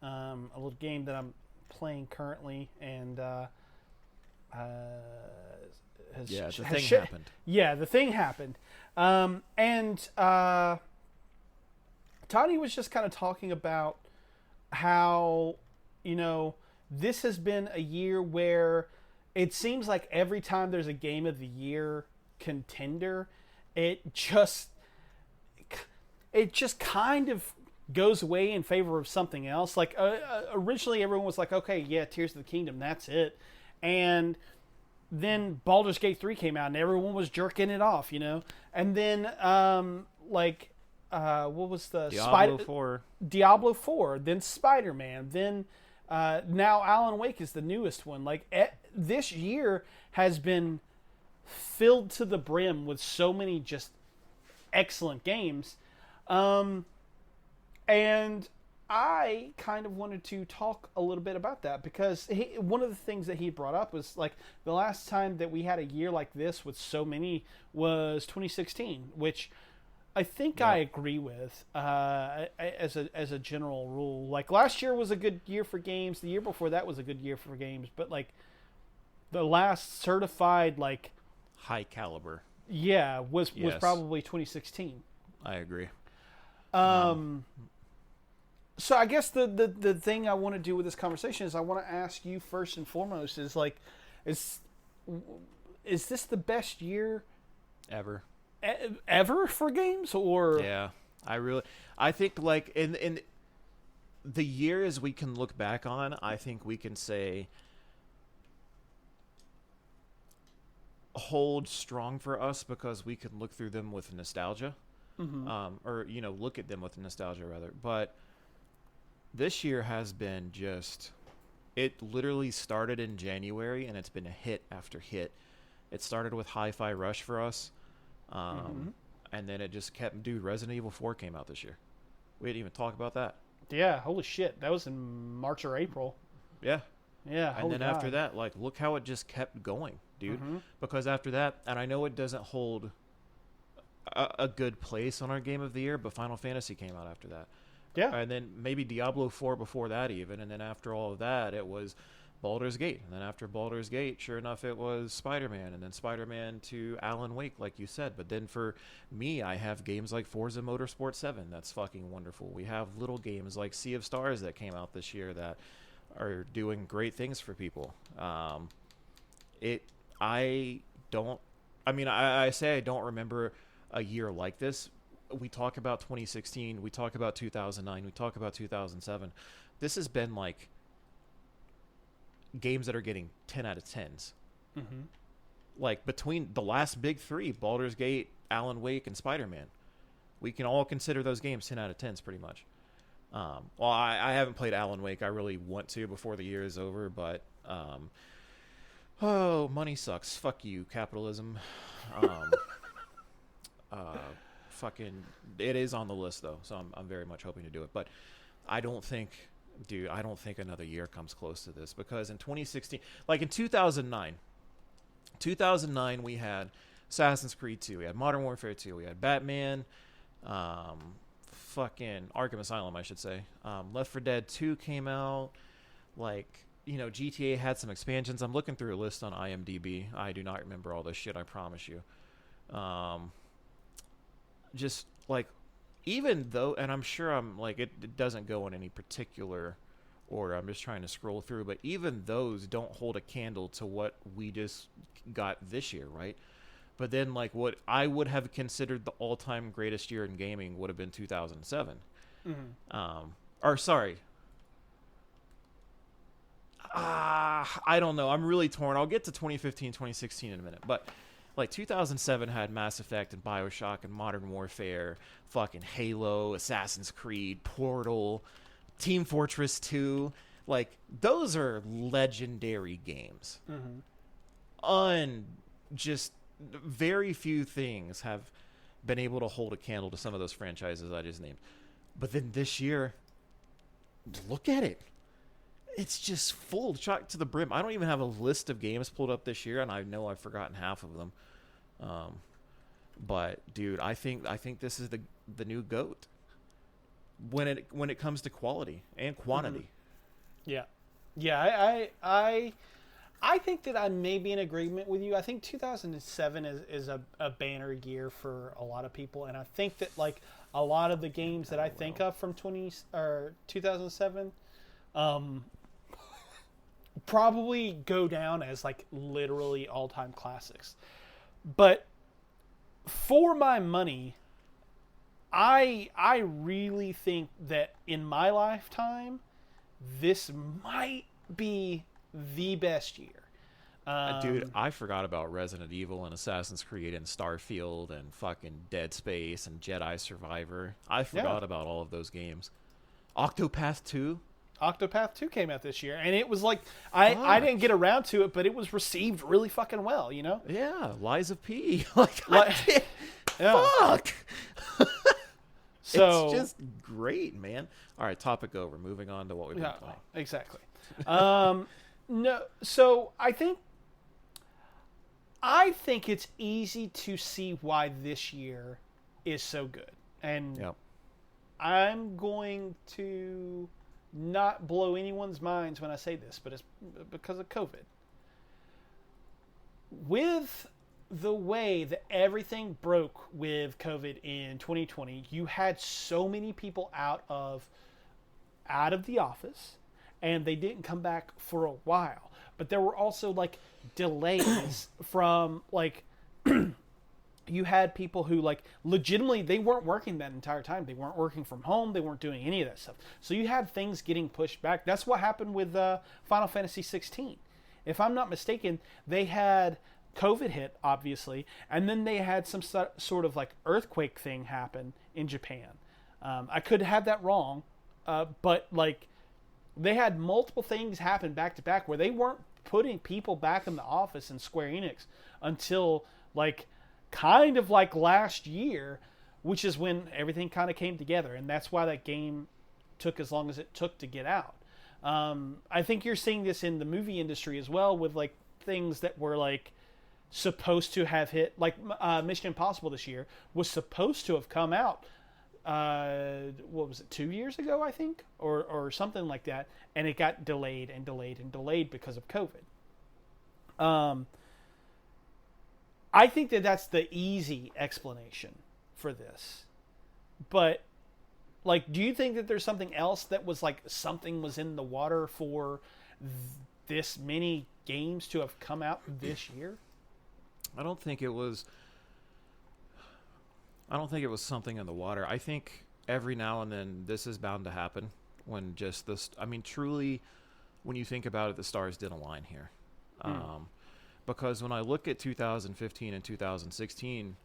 a little game that I'm playing currently, and the thing happened. Yeah, the thing happened. And Tonny was just kind of talking about how, this has been a year where it seems like every time there's a game of the year contender, it just kind of goes away in favor of something else. Like originally everyone was like, okay, yeah, Tears of the Kingdom, that's it. And then Baldur's Gate 3 came out and everyone was jerking it off, And then what was the Diablo 4? Diablo 4, then Spider-Man, then now Alan Wake is the newest one. This year has been filled to the brim with so many just excellent games. And I kind of wanted to talk a little bit about that because one of the things that he brought up was the last time that we had a year like this with so many was 2016, which I think I agree with as a general rule. Last year was a good year for games. The year before that was a good year for games. But the last certified high caliber. Yeah, was probably 2016. I agree. So I guess the thing I want to do with this conversation is I want to ask you first and foremost is this the best year ever for games? Or yeah, I think in the years we can look back on, I think we can say hold strong for us because we can look through them with nostalgia, or look at them with nostalgia rather. But this year has been it literally started in January and it's been a hit after hit. It started with Hi-Fi Rush for us. And then it just kept, Resident Evil 4 came out this year. We didn't even talk about that. Yeah, holy shit. That was in March or April. Yeah. Yeah, and then after that, look how it just kept going, dude. Because after that, and I know it doesn't hold a good place on our Game of the Year, but Final Fantasy came out after that. Yeah. And then maybe Diablo 4 before that even. And then after all of that, it was Baldur's Gate. And then after Baldur's Gate, sure enough, it was Spider-Man. And then Spider-Man to Alan Wake, like you said. But then for me, I have games like Forza Motorsport 7. That's fucking wonderful. We have little games like Sea of Stars that came out this year that are doing great things for people. I say I don't remember a year like this. We talk about 2016, we talk about 2009, we talk about 2007. This has been games that are getting 10 out of 10s. Between the last big three, Baldur's Gate, Alan Wake, and Spider-Man, we can all consider those games 10 out of 10s pretty much. I haven't played Alan Wake. I really want to before the year is over, but money sucks. Fuck you, capitalism. Fucking, it is on the list though, so I'm very much hoping to do it. But I don't think another year comes close to this, because in 2016, in 2009 we had Assassin's Creed 2, we had Modern Warfare 2, we had Batman, fucking Arkham Asylum, I should say. Left 4 Dead 2 came out. GTA had some expansions. I'm looking through a list on IMDb. I do not remember all this shit, I promise you. Even though, and I'm sure it doesn't go in any particular order. I'm just trying to scroll through, but even those don't hold a candle to what we just got this year, right? But then, what I would have considered the all-time greatest year in gaming would have been 2007. I don't know. I'm really torn. I'll get to 2015, 2016 in a minute. But Like 2007 had Mass Effect and BioShock and Modern Warfare, fucking Halo, Assassin's Creed, Portal, Team Fortress 2. Like, those are legendary games. Just very few things have been able to hold a candle to some of those franchises I just named. But then this year, look at it. It's just full, chock to the brim. I don't even have a list of games pulled up this year, and I know I've forgotten half of them. But dude, I think this is the new GOAT when it comes to quality and quantity. Yeah, I think that I may be in agreement with you. I think 2007 is a banner year for a lot of people, and I think that like a lot of the games that I think of from 2007 probably go down as like literally all-time classics. But for my money, I really think that in my lifetime, this might be the best year. Dude, I forgot about Resident Evil and Assassin's Creed and Starfield and fucking Dead Space and Jedi Survivor. I forgot about all of those games. Octopath 2? Octopath 2 came out this year, and it was like, I didn't get around to it, but it was received really fucking well, you know? Yeah, Lies of P. Fuck! So, it's just great, man. All right, topic over. Moving on to what we've been playing. Exactly. No, so I think it's easy to see why this year is so good. And I'm going to not blow anyone's minds when I say this, but it's because of COVID. With the way that everything broke with COVID in 2020, you had so many people out of the office, and they didn't come back for a while. But there were also like delays from like you had people who like legitimately they weren't working that entire time. They weren't working from home. They weren't doing any of that stuff. So you had things getting pushed back. That's what happened with Final Fantasy 16. If I'm not mistaken, they had COVID hit, obviously, and then they had some sort of like earthquake thing happen in Japan. I could have that wrong, but like they had multiple things happen back to back where they weren't putting people back in the office in Square Enix until like kind of like last year, which is when everything kind of came together, and that's why that game took as long as it took to get out. I think you're seeing this in the movie industry as well with like things that were like supposed to have hit, like Mission Impossible this year was supposed to have come out what was it, 2 years ago, I think, or something like that, and it got delayed and delayed and delayed because of COVID. I think that that's the easy explanation for this, but like, do you think that there's something else that was like something was in the water for this many games to have come out this year? I don't think it was something in the water. I think every now and then this is bound to happen when just this, I mean, truly, when you think about it, the stars did align here. Because when I look at 2015 and 2016,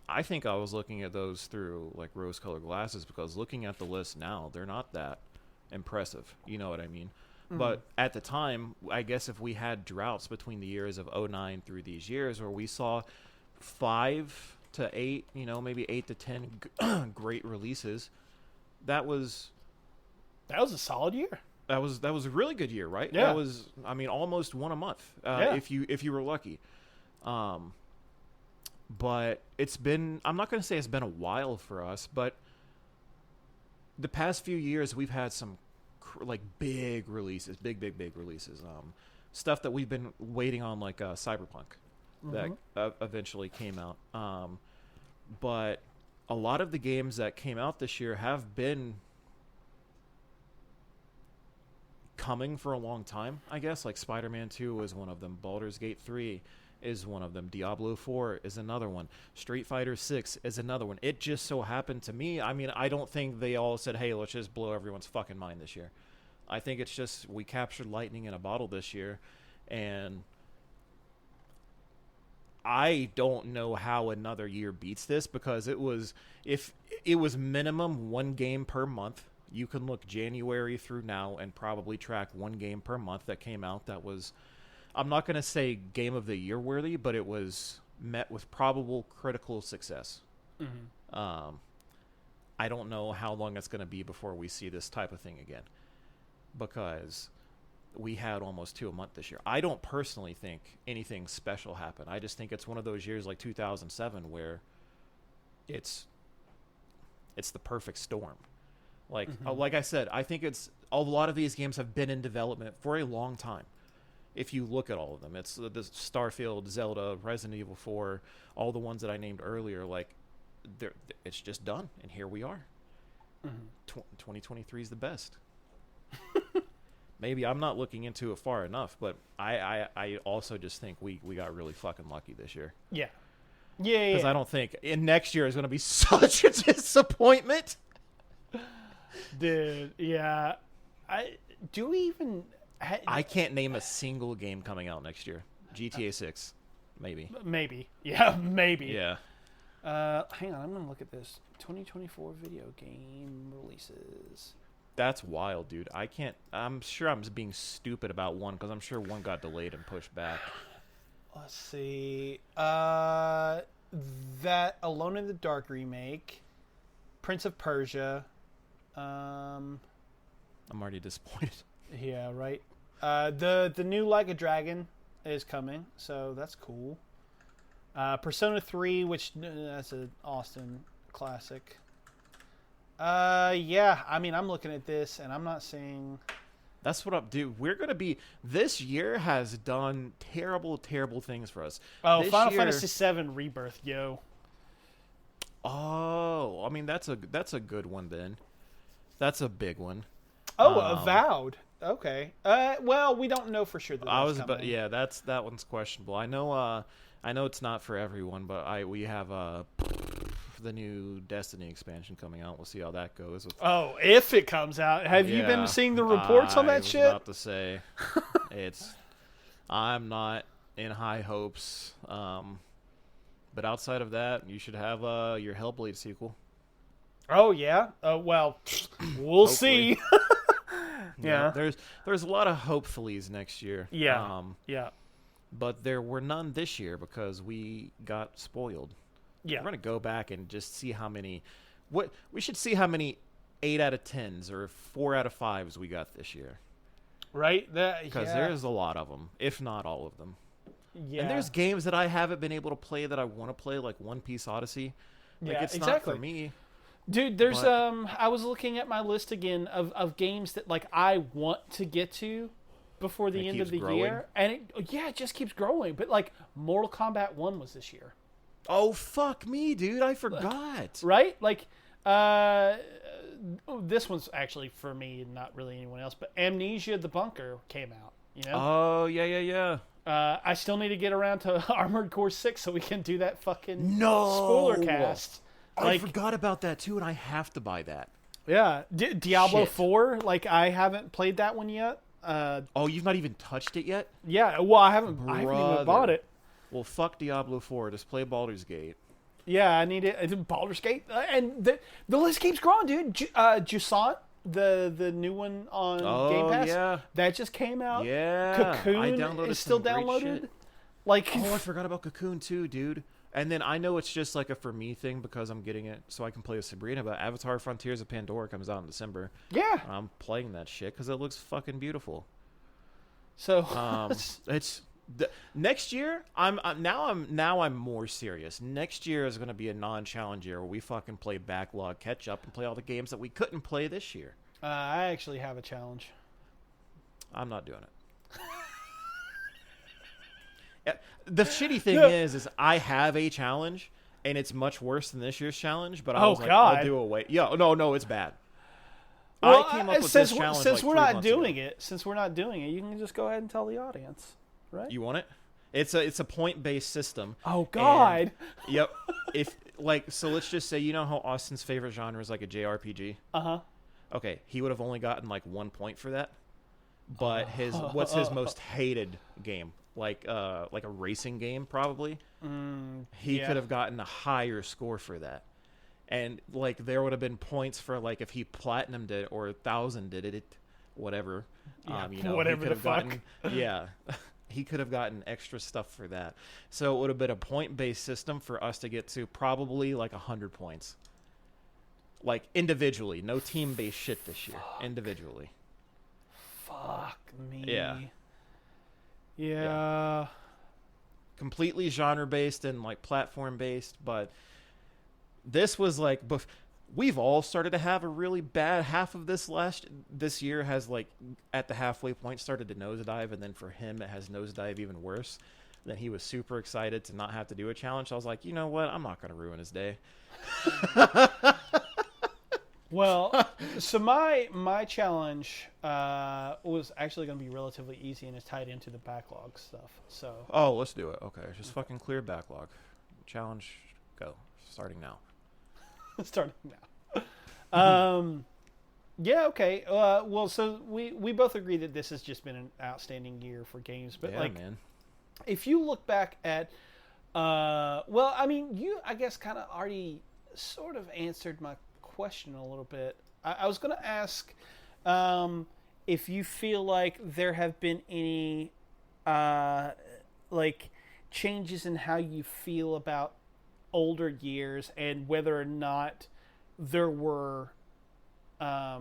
I think I was looking at those through like rose-colored glasses, because looking at the list now, they're not that impressive. You know what I mean? But at the time, I guess if we had droughts between the years of 2009 through these years where we saw 5 to 8, you know, maybe 8 to 10 great releases, that was a solid year. That was a really good year, right? Yeah. That was, I mean, almost one a month, if you were lucky. But it's been, I'm not going to say it's been a while for us, but the past few years we've had some like big releases, big releases. Stuff that we've been waiting on, like Cyberpunk, that eventually came out. But a lot of the games that came out this year have been coming for a long time, I guess. Like Spider-Man 2 was one of them. Baldur's Gate 3 is one of them. Diablo 4 is another one. Street Fighter 6 is another one. It just so happened to me, I mean, I don't think they all said, hey, let's just blow everyone's fucking mind this year. I think it's just we captured lightning in a bottle this year, and I don't know how another year beats this, because if it was minimum one game per month. You can look January through now and probably track one game per month that came out that was, I'm not going to say game of the year worthy, but it was met with probable critical success. Mm-hmm. I don't know how long it's going to be before we see this type of thing again, because we had almost 2 a month this year. I don't personally think anything special happened. I just think it's one of those years like 2007 where it's the perfect storm. Like, like I said, I think it's a lot of these games have been in development for a long time. If you look at all of them, it's the Starfield, Zelda, Resident Evil 4, all the ones that I named earlier. Like, it's just done, and here we are. 2023 is the best. Maybe I'm not looking into it far enough, but I also just think we got really fucking lucky this year. Yeah. Because I don't think next year is going to be such a disappointment. Dude, yeah. Do we even... I can't name a single game coming out next year. GTA 6, maybe. Maybe. Yeah, maybe. Yeah. Hang on, I'm going to look at this. 2024 video game releases. That's wild, dude. I'm sure I'm just being stupid about one, because I'm sure one got delayed and pushed back. Let's see. That Alone in the Dark remake. Prince of Persia. I'm already disappointed. Yeah, right. The new Like a Dragon is coming, so that's cool. Persona 3, which that's an Austin classic. Yeah, I mean, I'm looking at this and I'm not seeing... That's what dude. We're gonna be. This year has done terrible, terrible things for us. Oh, this Final Fantasy VII Rebirth, yo. Oh, I mean that's a good one then. That's a big one. Oh, Avowed. Okay. Well, we don't know for sure that but yeah, that one's questionable. I know it's not for everyone, but we have the new Destiny expansion coming out. We'll see how that goes. Oh, if it comes out. Have you been seeing the reports on that shit? I was about to say, I'm not in high hopes. But outside of that, you should have your Hellblade sequel. Oh yeah. Well, we'll see. Yeah. There's a lot of hopefullys next year. Yeah. Yeah. But there were none this year because we got spoiled. Yeah. We're going to go back and just see how many... we should see how many 8 out of 10s or 4 out of 5s we got this year. Right? Because there's a lot of them, if not all of them. Yeah. And there's games that I haven't been able to play that I want to play, like One Piece Odyssey. Like, it's not for me. Dude, there's I was looking at my list again of games that like I want to get to before the end of the year, and it just keeps growing. But like Mortal Kombat 1 was this year. Oh fuck me, dude! I forgot. Right? Like, this one's actually for me, not really anyone else. But Amnesia: The Bunker came out. You know? Oh yeah. I still need to get around to Armored Core 6 so we can do that fucking spoiler cast. I forgot about that too, and I have to buy that. Yeah, Diablo 4. Like, I haven't played that one yet. Oh, you've not even touched it yet? Yeah, well, I haven't even bought it. Well, fuck Diablo 4. Just play Baldur's Gate. Yeah, I need it. Baldur's Gate, and the list keeps growing, dude. Jusant, the new one on Game Pass. Yeah, that just came out. Yeah, Cocoon is still downloaded. Like, I forgot about Cocoon too, dude. And then I know it's just like a for me thing because I'm getting it so I can play with Sabrina. But Avatar: Frontiers of Pandora comes out in December. Yeah, I'm playing that shit because it looks fucking beautiful. So next year. I'm more serious. Next year is going to be a non-challenge year where we fucking play backlog, catch up, and play all the games that we couldn't play this year. I actually have a challenge. I'm not doing it. The shitty thing is I have a challenge, and it's much worse than this year's challenge. But I was like, I'll do away. Yeah, no, it's bad. Well, I came up with since this challenge since like we're 3 not months doing ago. it, since we're not doing it, you can just go ahead and tell the audience, right? You want it? It's a point-based system. Oh God. Yep. So let's just say, you know how Austin's favorite genre is like a JRPG. Okay, he would have only gotten like 1 point for that. But what's his most hated game? like a racing game probably, he yeah. could have gotten a higher score for that. And like there would have been points for like if he platinumed it or 1,000 did it, whatever. Yeah, You know, whatever he could the have fuck. gotten yeah. He could have gotten extra stuff for that. So it would have been a point-based system for us to get to probably like 100 points. Like individually, no team-based shit this year. Individually. Fuck me. Yeah. Yeah. Completely genre-based and like platform-based, but this was like we've all started to have a really bad half of this year has like at the halfway point started to nosedive, and then for him it has nosedive even worse. Then he was super excited to not have to do a challenge. I was like, you know what, I'm not going to ruin his day. Well, so my challenge was actually going to be relatively easy and is tied into the backlog stuff. So Oh, let's do it. Okay, just fucking clear backlog. Challenge, go. Starting now. starting now. Yeah, okay. Well, so we both agree that this has just been an outstanding year for games. But yeah, like, man. if you look back at, well, I mean, you I guess kind of already sort of answered my question a little bit. I was going to ask if you feel like there have been any like changes in how you feel about older years and whether or not there were I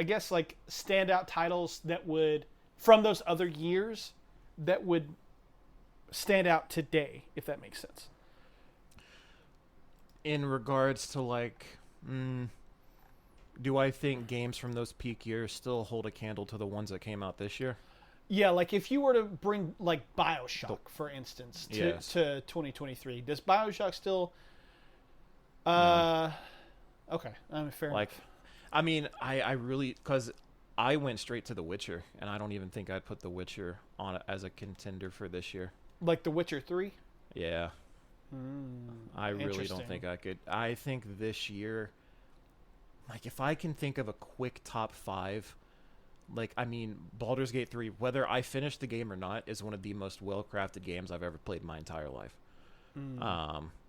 guess like standout titles that would from those other years that would stand out today, if that makes sense. In regards to like, do I think games from those peak years still hold a candle to the ones that came out this year? Yeah, like if you were to bring like BioShock, for instance, to, Yes. to 2023, does BioShock still? Okay, fair Like, enough. I mean, I really, because I went straight to The Witcher, and I don't even think I'd put The Witcher on as a contender for this year. Like The Witcher 3. Yeah. I really don't Interesting. think I could. I think this year, like if I can think of a quick top 5, like I mean, Baldur's Gate 3, whether I finish the game or not, is one of the most well-crafted games I've ever played in my entire life.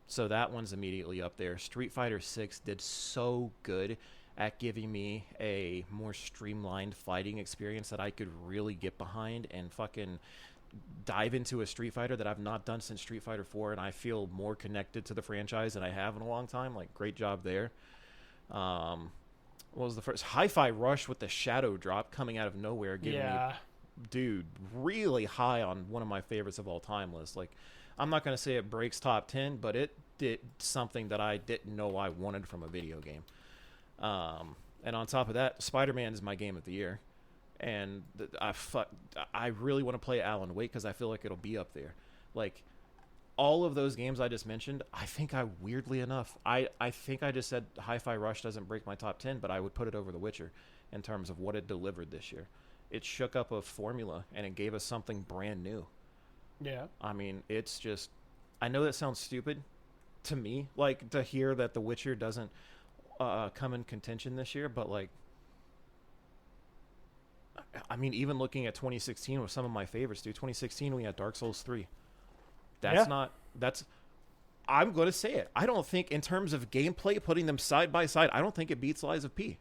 So that one's immediately up there. Street Fighter 6 did so good at giving me a more streamlined fighting experience that I could really get behind and fucking dive into a Street Fighter that I've not done since Street Fighter 4, and I feel more connected to the franchise than I have in a long time. Like, great job there. What was the first? Hi-Fi Rush with the shadow drop coming out of nowhere, giving me, dude, really high on one of my favorites of all time list. Like, I'm not going to say it breaks top 10, but it did something that I didn't know I wanted from a video game. And on top of that, Spider-Man is my game of the year. And I really want to play Alan Wake because I feel like it'll be up there. Like, all of those games I just mentioned, I think weirdly enough, I think I just said Hi-Fi Rush doesn't break my top 10, but I would put it over The Witcher in terms of what it delivered this year. It shook up a formula, and it gave us something brand new. Yeah. I mean, it's just, I know that sounds stupid to me, like, to hear that The Witcher doesn't come in contention this year, but, like, I mean, even looking at 2016 with some of my favorites, dude. 2016, we had Dark Souls 3. I'm going to say it. I don't think, in terms of gameplay, putting them side by side, I don't think it beats Lies of P.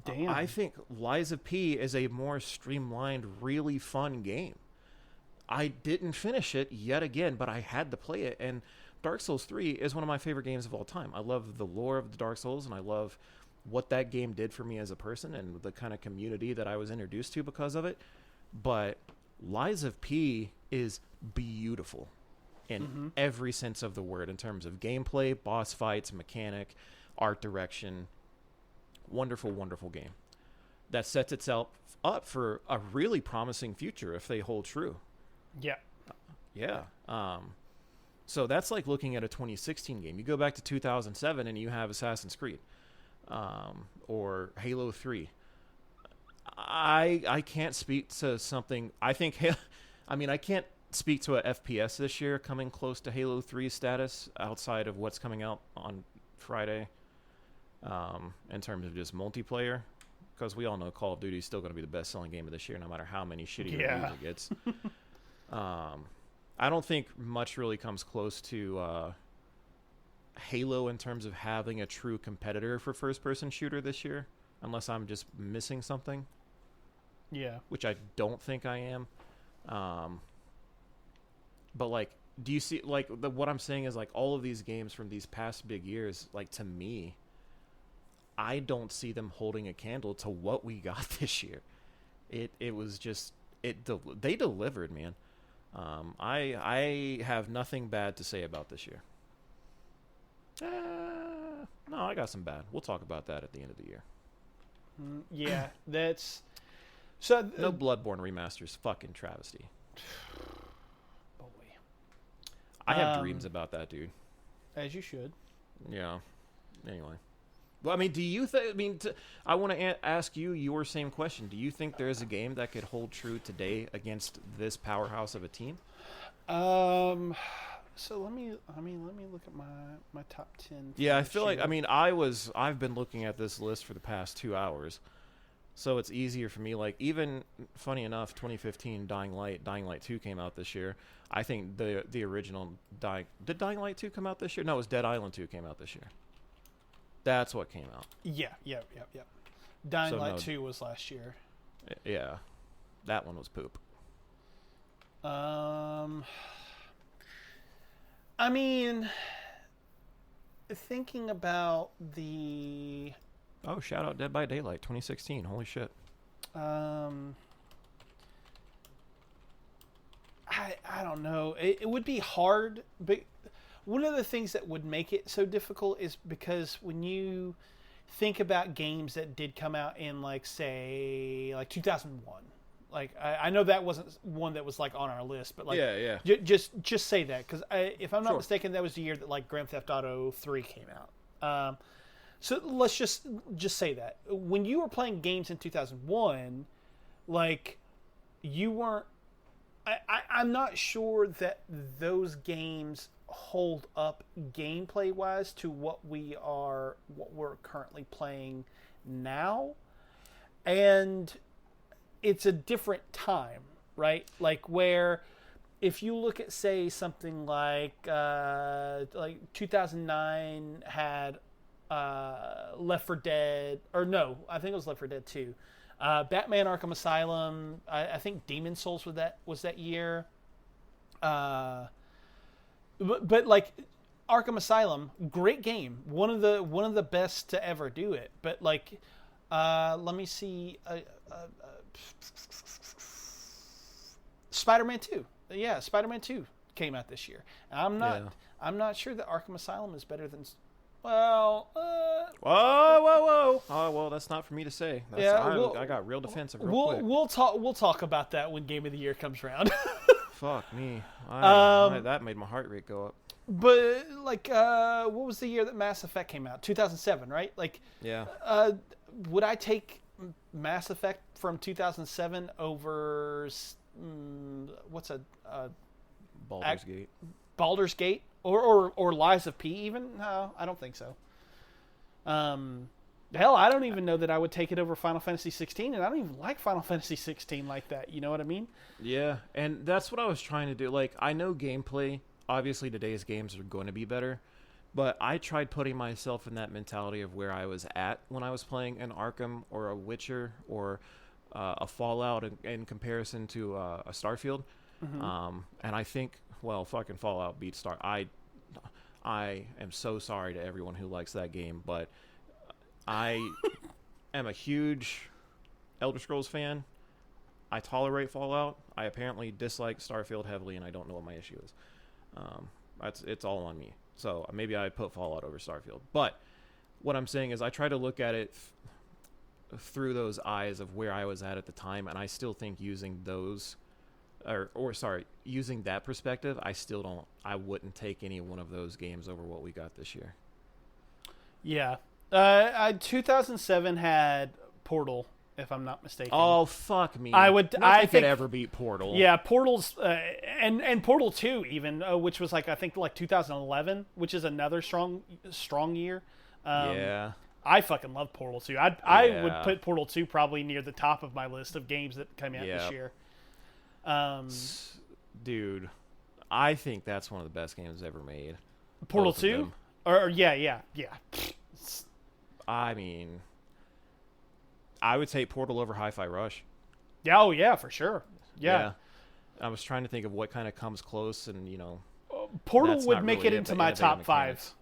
Damn. I think Lies of P is a more streamlined, really fun game. I didn't finish it yet again, but I had to play it. And Dark Souls 3 is one of my favorite games of all time. I love the lore of the Dark Souls, and I love what that game did for me as a person and the kind of community that I was introduced to because of it. But Lies of P is beautiful in every sense of the word, in terms of gameplay, boss fights, mechanic, art direction. Wonderful, wonderful game that sets itself up for a really promising future if they hold true. Yeah. Yeah. So that's like looking at a 2016 game. You go back to 2007 and you have Assassin's Creed, or Halo 3. I can't speak to something. I think, I can't speak to a FPS this year coming close to Halo 3 status outside of what's coming out on Friday, in terms of just multiplayer. because we all know Call of Duty is still going to be the best-selling game of this year, no matter how many shitty reviews it gets. I don't think much really comes close to Halo in terms of having a true competitor for first-person shooter this year, unless I'm just missing something. Yeah. Which I don't think I am. But, like, do you see, like, what I'm saying is, like, all of these games from these past big years, like, to me, I don't see them holding a candle to what we got this year. It was just, they delivered, man. I have nothing bad to say about this year. No, I got some bad. We'll talk about that at the end of the year. Yeah, that's... So no Bloodborne remasters, fucking travesty. Boy. I have dreams about that, dude. As you should. Yeah. Anyway. Well, I mean, do you think... I mean, I want to ask you your same question. Do you think there is a game that could hold true today against this powerhouse of a team? So let me look at my top 10. Yeah, I feel like... I mean, I've been looking at this list for the past 2 hours. So it's easier for me. Like, even, funny enough, 2015 Dying Light 2 came out this year. I think the original did Dying Light 2 come out this year? No, it was Dead Island 2 came out this year. That's what came out. Yeah. Dying Light 2 was last year. Yeah. That one was poop. I mean, thinking about the... Oh, shout out Dead by Daylight 2016. Holy shit. I don't know. It would be hard, but one of the things that would make it so difficult is because when you think about games that did come out in, like, say, like 2001, like I know that wasn't one that was, like, on our list, but, like, yeah. Just say that, because if I'm not mistaken, that was the year that, like, Grand Theft Auto 3 came out. So let's just say that when you were playing games in 2001, like, you weren't. I'm not sure that those games hold up gameplay wise to what we're currently playing now, and it's a different time, right? Like, where if you look at, say, something like 2009 had Left 4 Dead, or no, I think it was Left 4 Dead 2. Batman Arkham Asylum, I think Demon Souls was that year. But like Arkham Asylum, great game, one of the best to ever do it. But like, let me see, Spider-Man 2. Yeah, Spider-Man 2 came out this year. And I'm not sure that Arkham Asylum is better than. Well, whoa! Oh, well, that's not for me to say. I got real defensive. Quick. We'll talk about that when Game of the Year comes around. Fuck me! That made my heart rate go up. But like, what was the year that Mass Effect came out? 2007, right? Like, yeah. Would I take Mass Effect from 2007 over what's Baldur's Gate? Baldur's Gate? Or Lies of P even? No, I don't think so. Hell, I don't even know that I would take it over Final Fantasy 16, and I don't even like Final Fantasy 16 like that. You know what I mean? Yeah, and that's what I was trying to do. Like, I know gameplay, obviously today's games are going to be better, but I tried putting myself in that mentality of where I was at when I was playing an Arkham or a Witcher or a Fallout in comparison to a Starfield. Mm-hmm. And I think... Well, fucking Fallout beat Star. I am so sorry to everyone who likes that game, but I am a huge Elder Scrolls fan. I tolerate Fallout. I apparently dislike Starfield heavily, and I don't know what my issue is. It's all on me. So maybe I put Fallout over Starfield. But what I'm saying is I try to look at it through those eyes of where I was at the time, and I still think using those... using that perspective, I wouldn't take any one of those games over what we got this year. Yeah. 2007 had Portal, if I'm not mistaken. Oh, fuck me. I think ever beat Portal. Yeah, Portal's, and Portal 2 even, which was like, I think like 2011, which is another strong year. Yeah. I fucking love Portal 2. I would Yeah. put Portal 2 probably near the top of my list of games that came out this year. Dude, I think that's one of the best games ever made. Portal Both of 2? them. Or yeah. I mean, I would take Portal over Hi-Fi Rush. Yeah, oh yeah, for sure. Yeah. I was trying to think of what kind of comes close, and Portal that's would not make really it it, into but my innovative top mechanics. 5.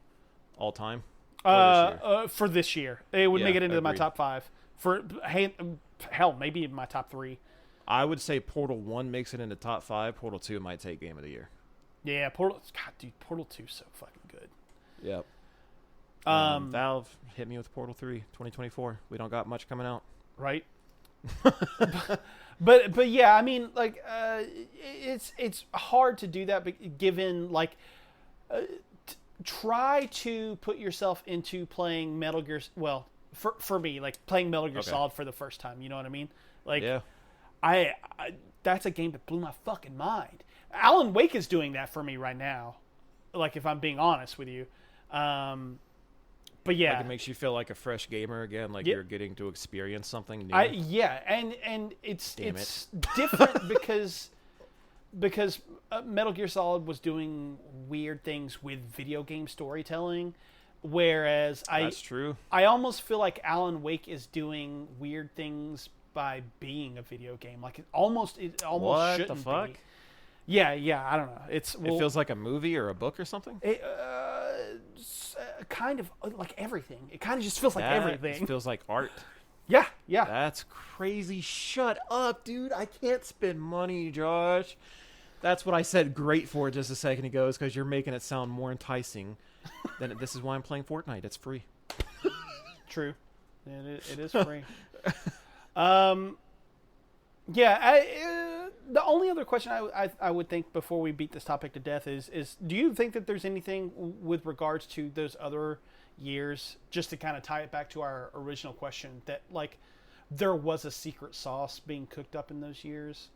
All time? Or this year? For this year. It would Yeah, make it into my agreed. top 5. For hell, maybe even my top 3. I would say Portal 1 makes it into top 5. Portal 2 might take Game of the Year. Yeah, Portal. God, dude, Portal 2 is so fucking good. Yep. Valve hit me with Portal 3 2024. We don't got much coming out. Right. but yeah, I mean, like, it's hard to do that, but given like, try to put yourself into playing Metal Gear. Well, for me, like playing Metal Gear Solid for the first time. You know what I mean? Like, Yeah. I that's a game that blew my fucking mind. Alan Wake is doing that for me right now. Like, if I'm being honest with you. But yeah, Like it makes you feel like a fresh gamer again, like Yep. you're getting to experience something new. And it's Damn it's different because Metal Gear Solid was doing weird things with video game storytelling, whereas That's true. I almost feel like Alan Wake is doing weird things by being a video game. Like it almost What shouldn't the fuck? be. Yeah, I don't know. It feels like a movie or a book or something. Kind of like everything. It kind of just feels like everything. It feels like art. Yeah. That's crazy. Shut up, dude. I can't spend money, Josh. That's what I said great for just a second ago, is because you're making it sound more enticing than this is why I'm playing Fortnite. It's free. True. It is free. The only other question I would think before we beat this topic to death is do you think that there's anything with regards to those other years, just to kind of tie it back to our original question, that like there was a secret sauce being cooked up in those years?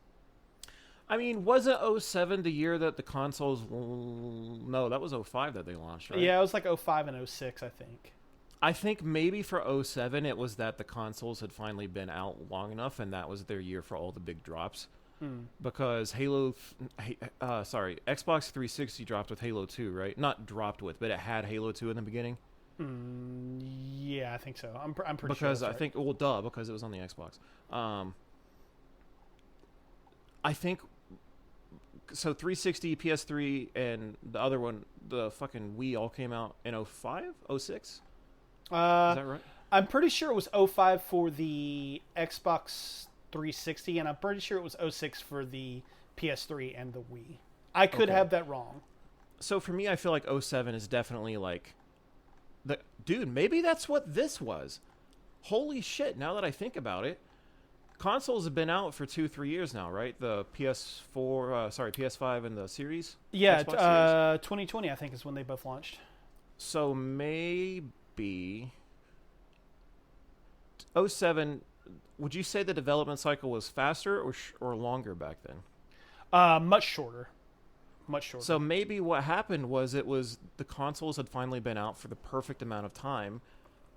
I mean, wasn't 07 the year that the consoles... No, that was 05 that they launched, right? Yeah, it was like 05 and 06, I think. I think maybe for 07 it was that the consoles had finally been out long enough, and that was their year for all the big drops. Because Xbox 360 dropped with Halo 2, right? Not dropped with, but it had Halo 2 in the beginning. Yeah, I think so. I'm pretty sure. Because that's I right. think, well, duh, because it was on the Xbox. I think, so 360, PS3, and the other one, the fucking Wii, all came out in 05, 06? Is that right? I'm pretty sure it was 05 for the Xbox 360, and I'm pretty sure it was 06 for the PS3 and the Wii. I could have that wrong. So for me, I feel like 07 is definitely like, dude, maybe that's what this was. Holy shit, now that I think about it. Consoles have been out for 2-3 years now, right? The PS5 and the Series? Yeah, Xbox Series? 2020, I think, is when they both launched. So maybe 07, would you say the development cycle was faster or longer back then? Much shorter. So maybe what happened was the consoles had finally been out for the perfect amount of time,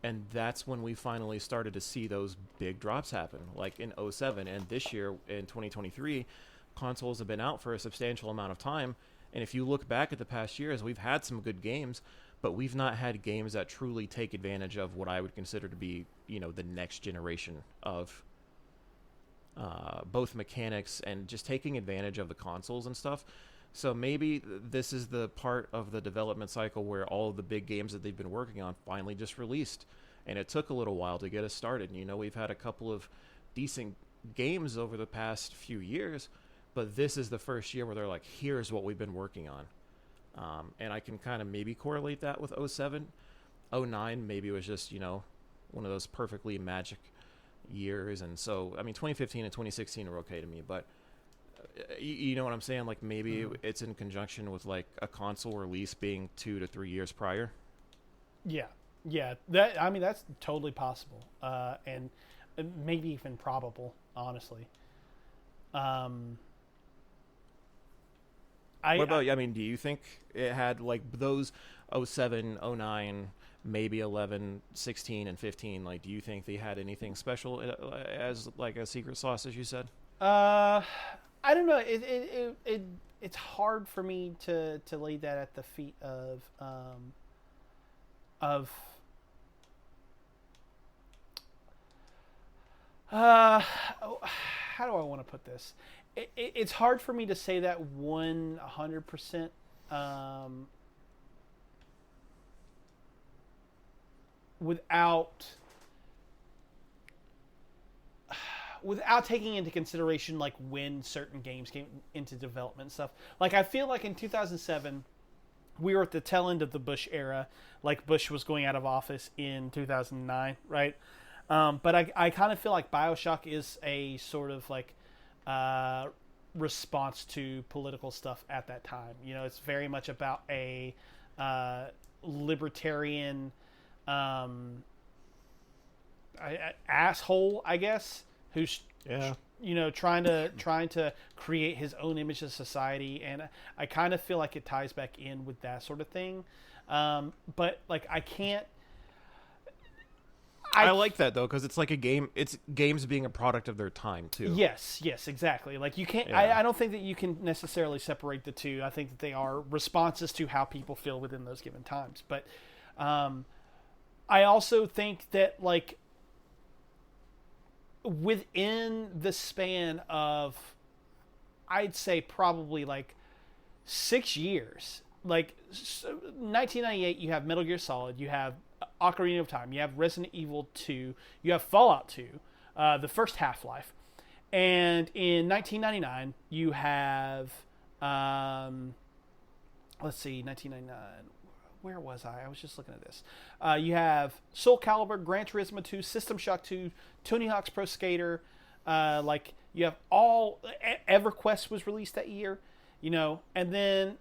and that's when we finally started to see those big drops happen, like in 07. And this year, in 2023, consoles have been out for a substantial amount of time. And if you look back at the past years, we've had some good games, but we've not had games that truly take advantage of what I would consider to be, the next generation of both mechanics and just taking advantage of the consoles and stuff. So maybe this is the part of the development cycle where all of the big games that they've been working on finally just released. And it took a little while to get us started. We've had a couple of decent games over the past few years, but this is the first year where they're like, here's what we've been working on. And I can kind of maybe correlate that with 07. 09 maybe was just, one of those perfectly magic years. And so, 2015 and 2016 are okay to me, but you know what I'm saying? Like maybe it's in conjunction with like a console release being 2 to 3 years prior. Yeah. That's totally possible, and maybe even probable, honestly. What about you? Do you think it had like those 07, 09, maybe 11, 16, and 15. Like, do you think they had anything special as like a secret sauce, as you said? I don't know. It's hard for me to lay that at the feet of how do I want to put this? It's hard for me to say that 100%. Without taking into consideration like when certain games came into development and stuff. Like I feel like in 2007 we were at the tail end of the Bush era. Like Bush was going out of office in 2009, right? But I kind of feel like BioShock is a sort of like response to political stuff at that time. You know, it's very much about a libertarian asshole, I guess, who's trying to create his own image of society, and I kind of feel like it ties back in with that sort of thing. But like I can't. I like that though, because it's like a game. It's games being a product of their time too. Yes, exactly. Like you can't. Yeah. I don't think that you can necessarily separate the two. I think that they are responses to how people feel within those given times. But I also think that like within the span of, I'd say probably like 6 years, like 1998, you have Metal Gear Solid, you have Ocarina of Time, you have Resident Evil 2, you have Fallout 2, the first Half-Life, and in 1999 you have let's see, 1999, where was I was just looking at this. You have Soul Calibur, Gran Turismo 2, System Shock 2, Tony Hawk's Pro Skater, like you have all EverQuest was released that year, you know, and then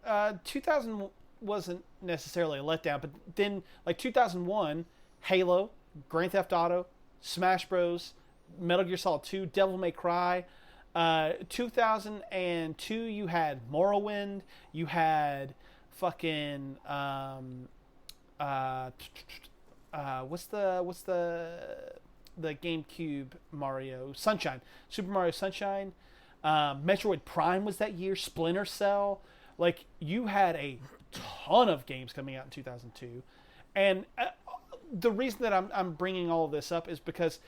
2000 wasn't necessarily a letdown, but then like 2001, Halo, Grand Theft Auto, Smash Bros, Metal Gear Solid 2, Devil May Cry. 2002, you had Morrowind, you had fucking what's the GameCube Mario? Sunshine, Super Mario Sunshine. Metroid Prime was that year. Splinter Cell. Like you had a ton of games coming out in 2002, and the reason that I'm bringing all of this up is because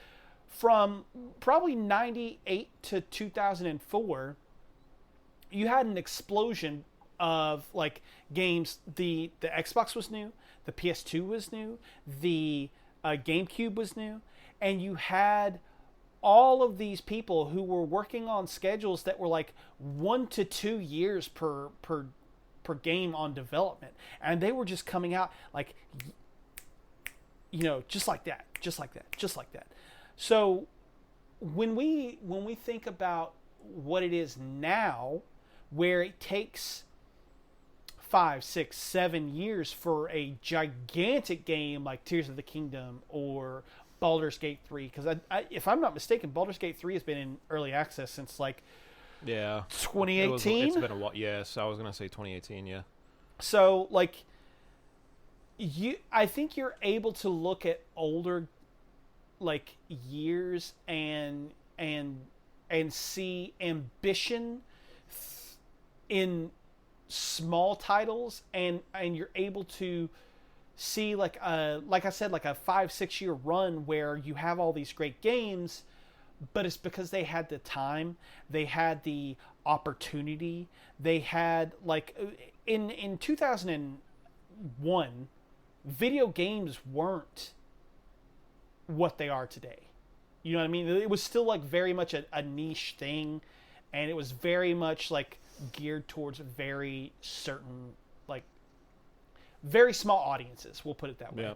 from probably 98 to 2004, you had an explosion of like games. The Xbox was new, the PS2 was new, the GameCube was new, and you had all of these people who were working on schedules that were like 1 to 2 years per game on development, and they were just coming out like, you know, just like that. So when we think about what it is now, where it takes 5, 6, 7 years for a gigantic game like Tears of the Kingdom or Baldur's Gate 3, because if I'm not mistaken, Baldur's Gate 3 has been in early access since like 2018. It's been a while. Yes, I was gonna say 2018. Yeah. So like I think you're able to look at older like years and see ambition in small titles, and you're able to see like I said, like a 5-6 year run where you have all these great games, but it's because they had the time, they had the opportunity, they had like in 2001, video games weren't what they are today. You know what I mean? It was still like very much a niche thing, and it was very much like geared towards very certain, like very small audiences, we'll put it that way. Yeah.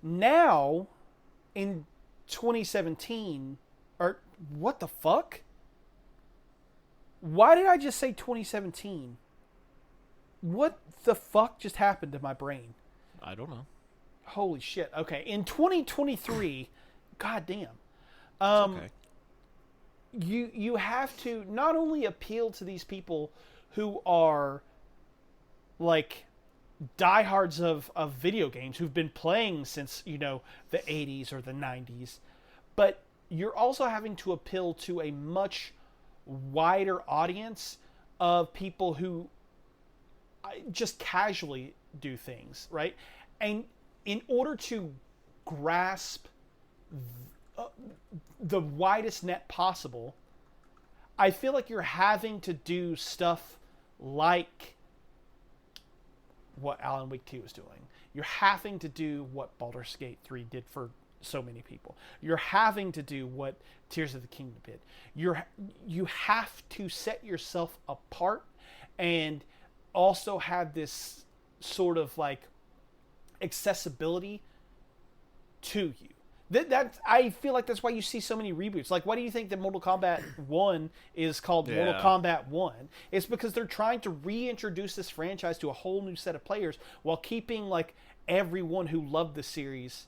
Now in 2017, or what the fuck? Why did I just say 2017? What the fuck just happened to my brain? I don't know. Holy shit. Okay, in 2023, goddamn. Okay. You have to not only appeal to these people who are like diehards of video games who've been playing since, the 80s or the 90s. But you're also having to appeal to a much wider audience of people who just casually do things, right? And in order to grasp the widest net possible, I feel like you're having to do stuff like what Alan Wake 2 is doing. You're having to do what Baldur's Gate 3 did for so many people. You're having to do what Tears of the Kingdom did. You have to set yourself apart and also have this sort of like accessibility to you. I feel like that's why you see so many reboots. Like, why do you think that Mortal Kombat 1 is called Mortal Kombat 1? It's because they're trying to reintroduce this franchise to a whole new set of players while keeping, like, everyone who loved the series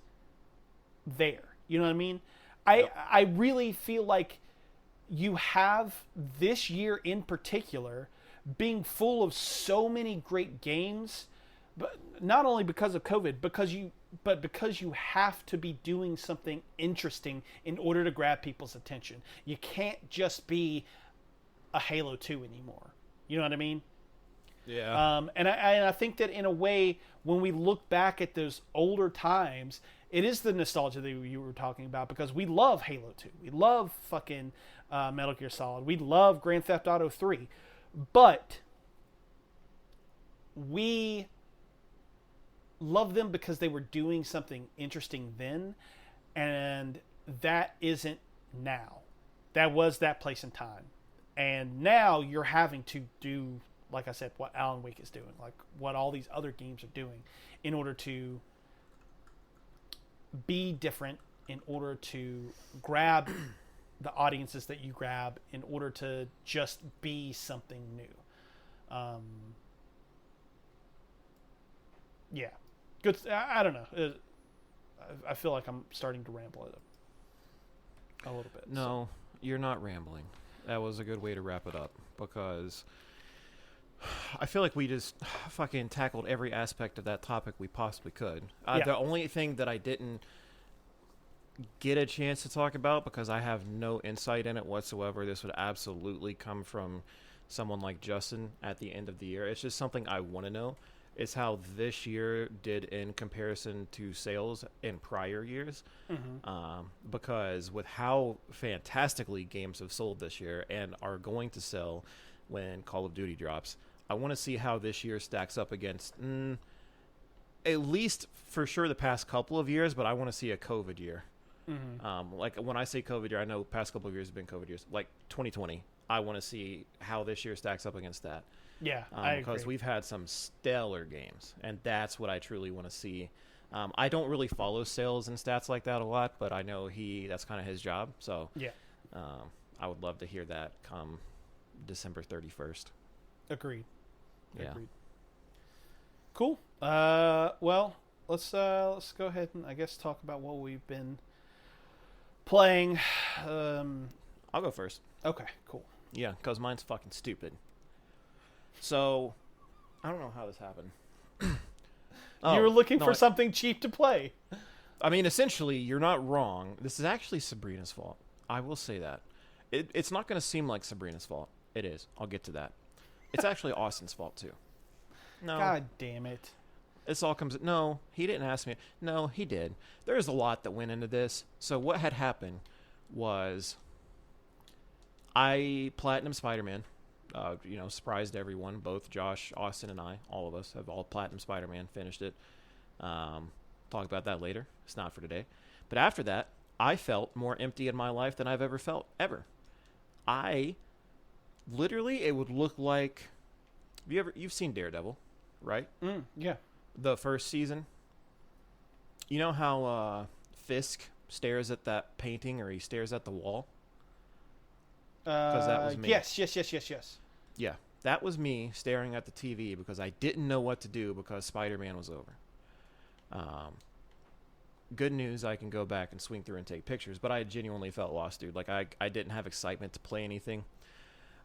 there. You know what I mean? I really feel like you have this year in particular being full of so many great games, but not only because of COVID, but because you have to be doing something interesting in order to grab people's attention. You can't just be a Halo 2 anymore. You know what I mean? Yeah. And I think that in a way, when we look back at those older times, it is the nostalgia that you were talking about, because we love Halo 2. We love fucking Metal Gear Solid. We love Grand Theft Auto 3. But we love them because they were doing something interesting then, and that isn't now. That was that place and time. And now you're having to do, like I said, what Alan Wake is doing, like what all these other games are doing, in order to be different, in order to grab the audiences that you grab, in order to just be something new. Yeah. Good. I don't know. I feel like I'm starting to ramble it a little bit. No, you're not rambling. That was a good way to wrap it up, because I feel like we just fucking tackled every aspect of that topic we possibly could. The only thing that I didn't get a chance to talk about, because I have no insight in it whatsoever, this would absolutely come from someone like Justin at the end of the year. It's just something I want to know. Is how this year did in comparison to sales in prior years. Mm-hmm. Because with how fantastically games have sold this year and are going to sell when Call of Duty drops, I want to see how this year stacks up against at least for sure the past couple of years, but I want to see a COVID year. Mm-hmm. Like when I say COVID year, I know past couple of years have been COVID years. Like 2020, I want to see how this year stacks up against that. Yeah, I agree. Because we've had some stellar games, and that's what I truly want to see. I don't really follow sales and stats like that a lot, but I know that's kind of his job. So yeah, I would love to hear that come December 31st. Agreed. Yeah. Agreed. Cool. Well, let's go ahead and I guess talk about what we've been playing. I'll go first. Okay. Cool. Yeah, because mine's fucking stupid. So, I don't know how this happened. You were looking for something cheap to play. I mean, essentially, you're not wrong. This is actually Sabrina's fault. I will say that. It's not going to seem like Sabrina's fault. It is. I'll get to that. It's actually Austin's fault, too. No. God damn it. This all comes... No, he didn't ask me. No, he did. There's a lot that went into this. So what had happened was I Platinum Spider-Man. Surprised everyone, both Josh, Austin, and I, all of us, have all Platinum Spider-Man, finished it. Talk about that later. It's not for today. But after that, I felt more empty in my life than I've ever felt, ever. Literally, it would look like... You've seen Daredevil, right? Yeah. The first season. You know how Fisk stares at that painting, or he stares at the wall? Because that was me. Yes. Yeah, that was me staring at the TV because I didn't know what to do because Spider-Man was over. Good news, I can go back and swing through and take pictures, but I genuinely felt lost, dude. Like, I didn't have excitement to play anything.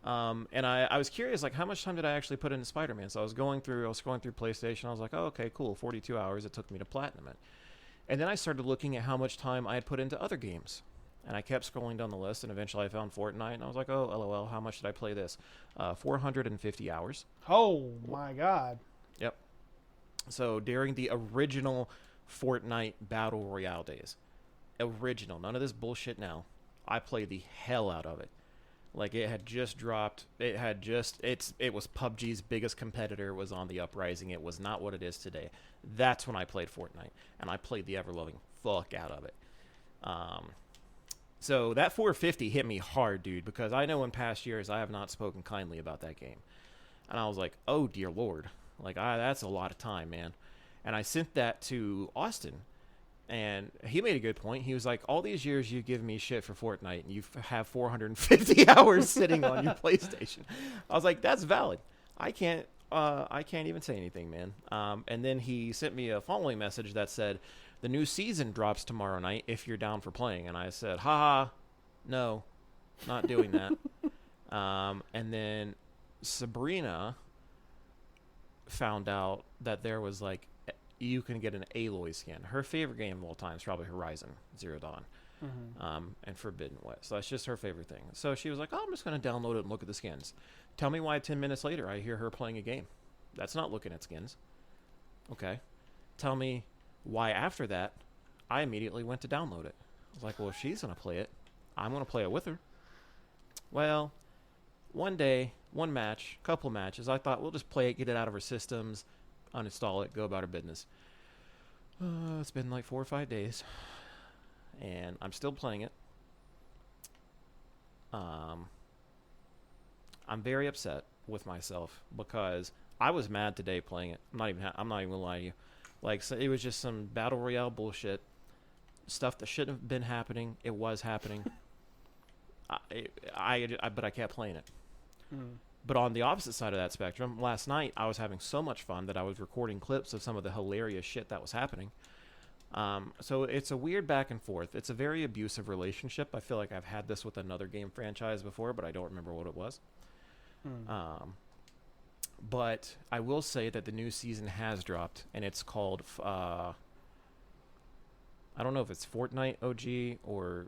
And I was curious, like, how much time did I actually put into Spider-Man? So I was scrolling through PlayStation. I was like, oh, okay, cool, 42 hours it took me to platinum it. And then I started looking at how much time I had put into other games. And I kept scrolling down the list, and eventually I found Fortnite, and I was like, oh, LOL, how much did I play this? 450 hours. Oh, my God. Yep. So during the original Fortnite Battle Royale days, original, none of this bullshit now, I played the hell out of it. Like, it had just dropped. It was PUBG's biggest competitor, was on the uprising. It was not what it is today. That's when I played Fortnite, and I played the ever-loving fuck out of it. So that 450 hit me hard, dude, because I know in past years I have not spoken kindly about that game. And I was like, oh, dear Lord. Like, that's a lot of time, man. And I sent that to Austin, and he made a good point. He was like, all these years you've given me shit for Fortnite, and you have 450 hours sitting on your PlayStation. I was like, that's valid. I can't even say anything, man. And then he sent me a following message that said, the new season drops tomorrow night if you're down for playing. And I said, haha, no, not doing that. And then Sabrina found out that there was, like, you can get an Aloy skin. Her favorite game of all time is probably Horizon Zero Dawn, and Forbidden West. So that's just her favorite thing. So she was like, oh, I'm just going to download it and look at the skins. Tell me why 10 minutes later I hear her playing a game. That's not looking at skins. Okay. Tell me why after that I immediately went to download it. I was like, well, if she's going to play it, I'm going to play it with her. Well, one day, one match, couple matches, I thought we'll just play it, get it out of our systems, uninstall it, go about our business. It's been like 4 or 5 days, and I'm still playing it. I'm very upset with myself because I was mad today playing it. I'm not even gonna lie to you. Like, so it was just some battle royale bullshit, stuff that shouldn't have been happening. It was happening. But I kept playing it. But on the opposite side of that spectrum, last night I was having so much fun that I was recording clips of some of the hilarious shit that was happening. So it's a weird back and forth. It's a very abusive relationship. I feel like I've had this with another game franchise before, but I don't remember what it was. But I will say that the new season has dropped, and it's called, I don't know if it's Fortnite OG or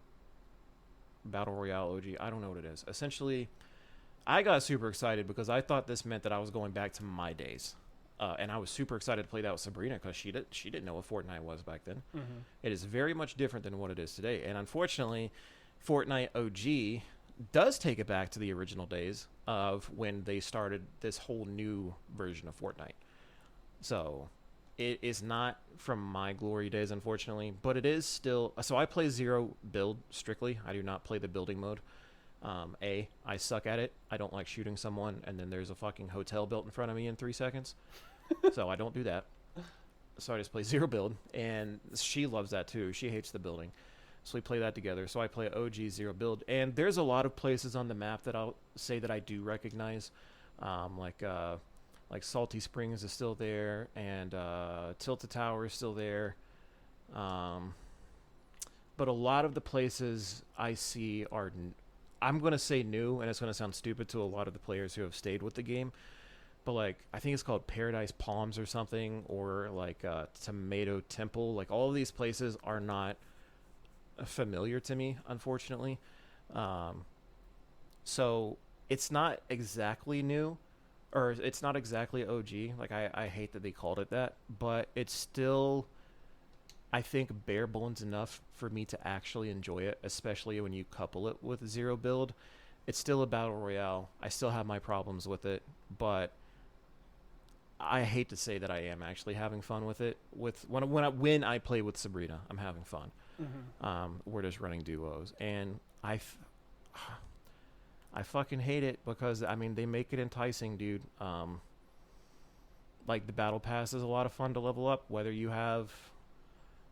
Battle Royale OG. I don't know what it is. Essentially, I got super excited because I thought this meant that I was going back to my days. And I was super excited to play that with Sabrina because she didn't know what Fortnite was back then. It is very much different than what it is today. And unfortunately, Fortnite OG does take it back to the original days of when they started this whole new version of Fortnite. So it is not from my glory days, unfortunately, but it is still. So I play zero build strictly. I do not play the building mode. I suck at it. I don't like shooting someone and then there's a fucking hotel built in front of me in 3 seconds. So I don't do that. So I just play zero build, and she loves that too. She hates the building. So we play that together. So I play OG zero build, and there's a lot of places on the map that I'll say that I do recognize, like Salty Springs is still there, and Tilted Tower is still there. But a lot of the places I see are, I'm going to say new, and it's going to sound stupid to a lot of the players who have stayed with the game. But, like, I think it's called Paradise Palms or something, or, like, Tomato Temple. Like, all of these places are not familiar to me, unfortunately. So, it's not exactly new, or it's not exactly OG. Like, I hate that they called it that. But it's still, I think, bare bones enough for me to actually enjoy it, especially when you couple it with zero build. It's still a battle royale. I still have my problems with it, but I hate to say that I am actually having fun with it. When I play with Sabrina, I'm having fun. We're just running duos, and I fucking hate it because I mean they make it enticing, dude. Like the battle pass is a lot of fun to level up, whether you have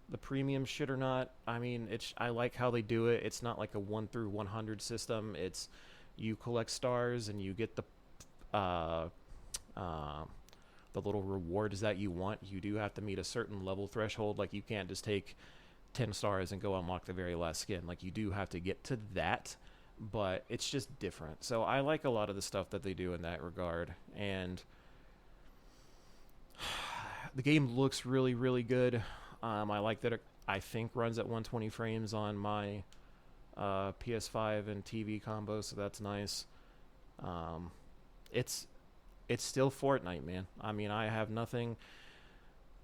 the premium shit or not. I mean, I like how they do it. It's not like a 1 through 100 system. It's you collect stars and you get the little rewards that you want. You do have to meet a certain level threshold. Like you can't just take 10 stars and go unlock the very last skin. Like you do have to get to that but it's just different. So I like a lot of the stuff that they do in that regard, and the game looks really, really good. I like that it, I think, runs at 120 frames on my PS5 and TV combo, so that's nice. It's still Fortnite, man. I mean, I have nothing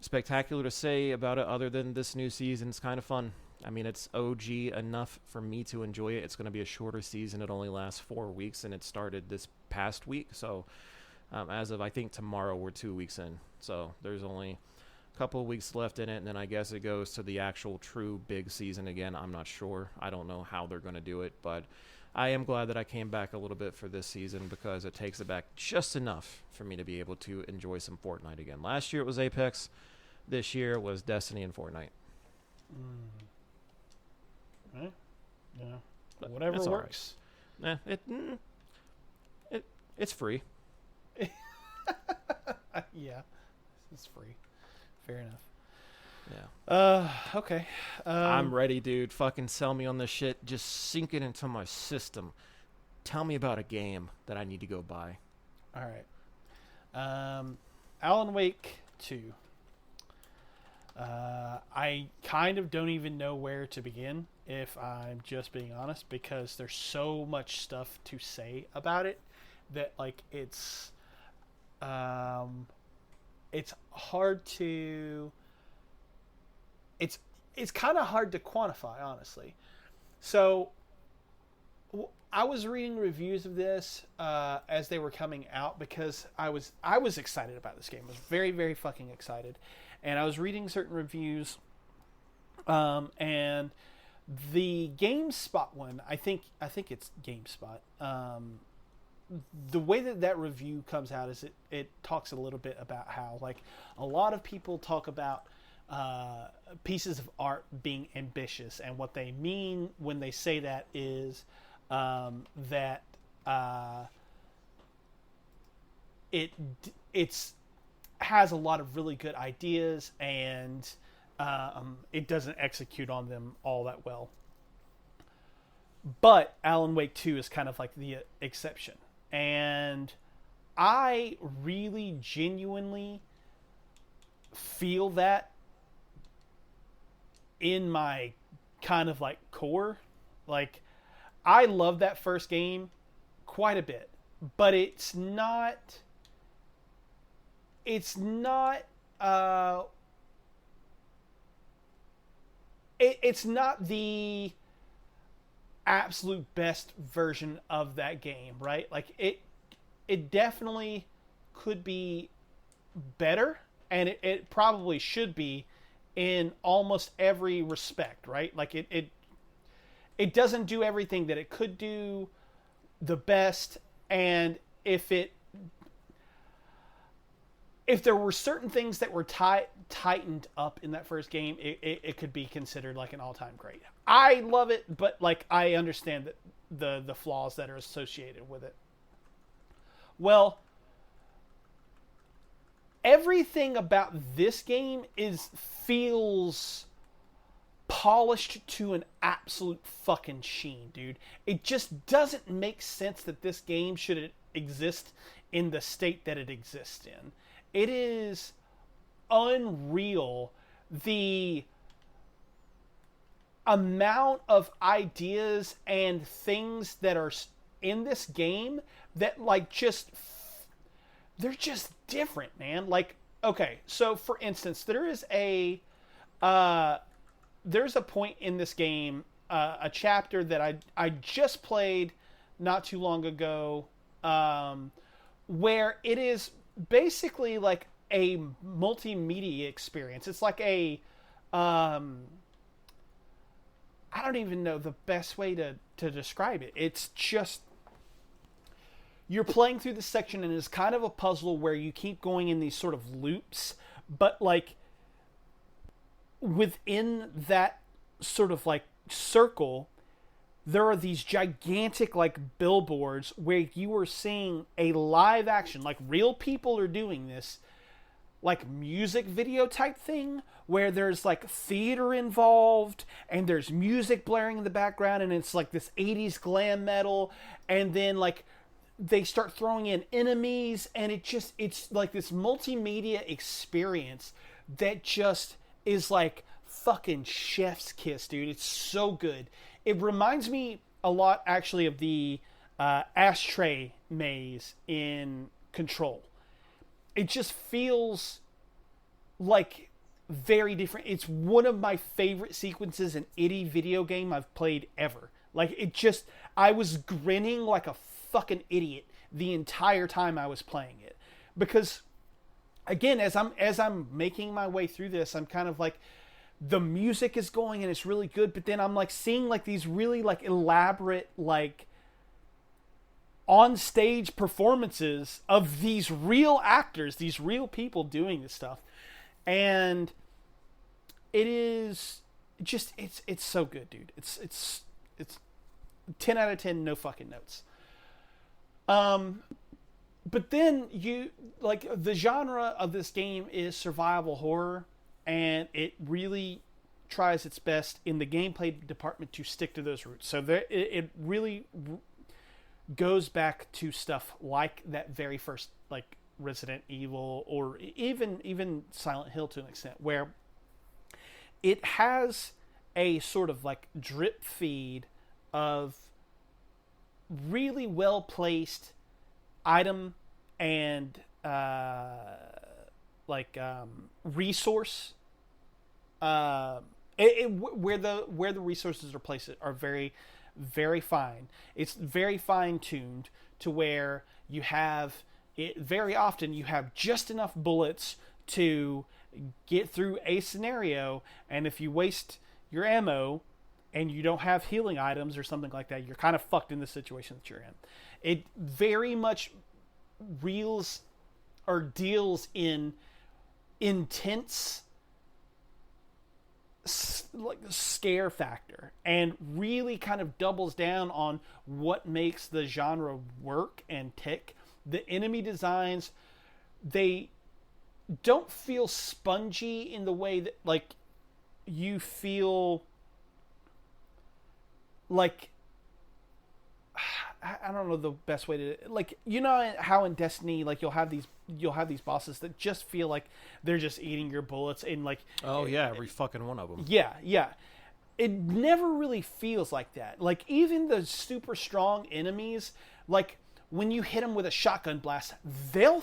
spectacular to say about it other than this new season. It's kind of fun. I mean, it's OG enough for me to enjoy it. It's going to be a shorter season. It only lasts 4 weeks, and it started this past week. So as of, I think, tomorrow, we're 2 weeks in. So there's only a couple of weeks left in it, and then I guess it goes to the actual true big season again. I'm not sure. I don't know how they're going to do it, but I am glad that I came back a little bit for this season because it takes it back just enough for me to be able to enjoy some Fortnite again. Last year it was Apex. This year was Destiny and Fortnite. Right? Yeah. Whatever works. Right. It's free. Yeah. It's free. Fair enough. Yeah. Okay. I'm ready, dude. Fucking sell me on this shit. Just sink it into my system. Tell me about a game that I need to go buy. All right. Alan Wake 2. I kind of don't even know where to begin, if I'm just being honest, because there's so much stuff to say about it that, like, it's hard to... It's kind of hard to quantify, honestly. So I was reading reviews of this as they were coming out because I was excited about this game. I was very, very fucking excited. And I was reading certain reviews, and the GameSpot one, I think it's GameSpot. The way that review comes out is it talks a little bit about how, like, a lot of people talk about pieces of art being ambitious, and what they mean when they say that is that it's has a lot of really good ideas, and it doesn't execute on them all that well. But Alan Wake 2 is kind of like the exception. And I really genuinely feel that in my kind of like core. Like, I love that first game quite a bit, but it's not it's not the absolute best version of that game, right? Like, it definitely could be better, and it probably should be in almost every respect, right? Like, it doesn't do everything that it could do the best, and if there were certain things that were tightened up in that first game, it could be considered like an all-time great. I love it, but, like, I understand that the flaws that are associated with it. Well, everything about this game feels polished to an absolute fucking sheen, dude. It just doesn't make sense that this game should exist in the state that it exists in. It is unreal, the amount of ideas and things that are in this game that, like, they're just different, man. Like, okay, so for instance, there's a point in this game, a chapter that I just played not too long ago, where it is basically like a multimedia experience. It's like a I don't even know the best way to describe it. It's just, you're playing through this section, and it's kind of a puzzle where you keep going in these sort of loops, but, like, within that sort of, like, circle, there are these gigantic, like, billboards where you are seeing a live action, like, real people are doing this, like music video type thing where there's like theater involved and there's music blaring in the background and it's like this 80s glam metal, and then like they start throwing in enemies, and it's like this multimedia experience that just is like fucking chef's kiss, dude. It's so good. It reminds me a lot actually of the ashtray maze in Control. It just feels like very different. It's one of my favorite sequences in any video game I've played ever. Like, I was grinning like a fucking idiot the entire time I was playing it. Because, again, as I'm making my way through this, I'm kind of like, the music is going and it's really good, but then I'm like seeing like these really like elaborate, like, on-stage performances of these real actors, these real people doing this stuff. And it is just, it's so good, dude. It's 10 out of 10, no fucking notes. But then the genre of this game is survival horror, and it really tries its best in the gameplay department to stick to those roots. So it really goes back to stuff like that very first, like, Resident Evil, or even Silent Hill to an extent, where it has a sort of like drip feed of really well placed item and resource where the resources are placed are very, very fine. It's very fine tuned to where you have it very often. You have just enough bullets to get through a scenario, and if you waste your ammo and you don't have healing items or something like that, you're kind of fucked in the situation that you're in. It very much deals in intense like scare factor, and really kind of doubles down on what makes the genre work and tick. The enemy designs, they don't feel spongy in the way that, like, you feel like, I don't know the best way to, like, you know how in Destiny, like, you'll have these bosses that just feel like they're just eating your bullets, and like, every fucking one of them. Yeah. It never really feels like that. Like, even the super strong enemies, like, when you hit them with a shotgun blast, they'll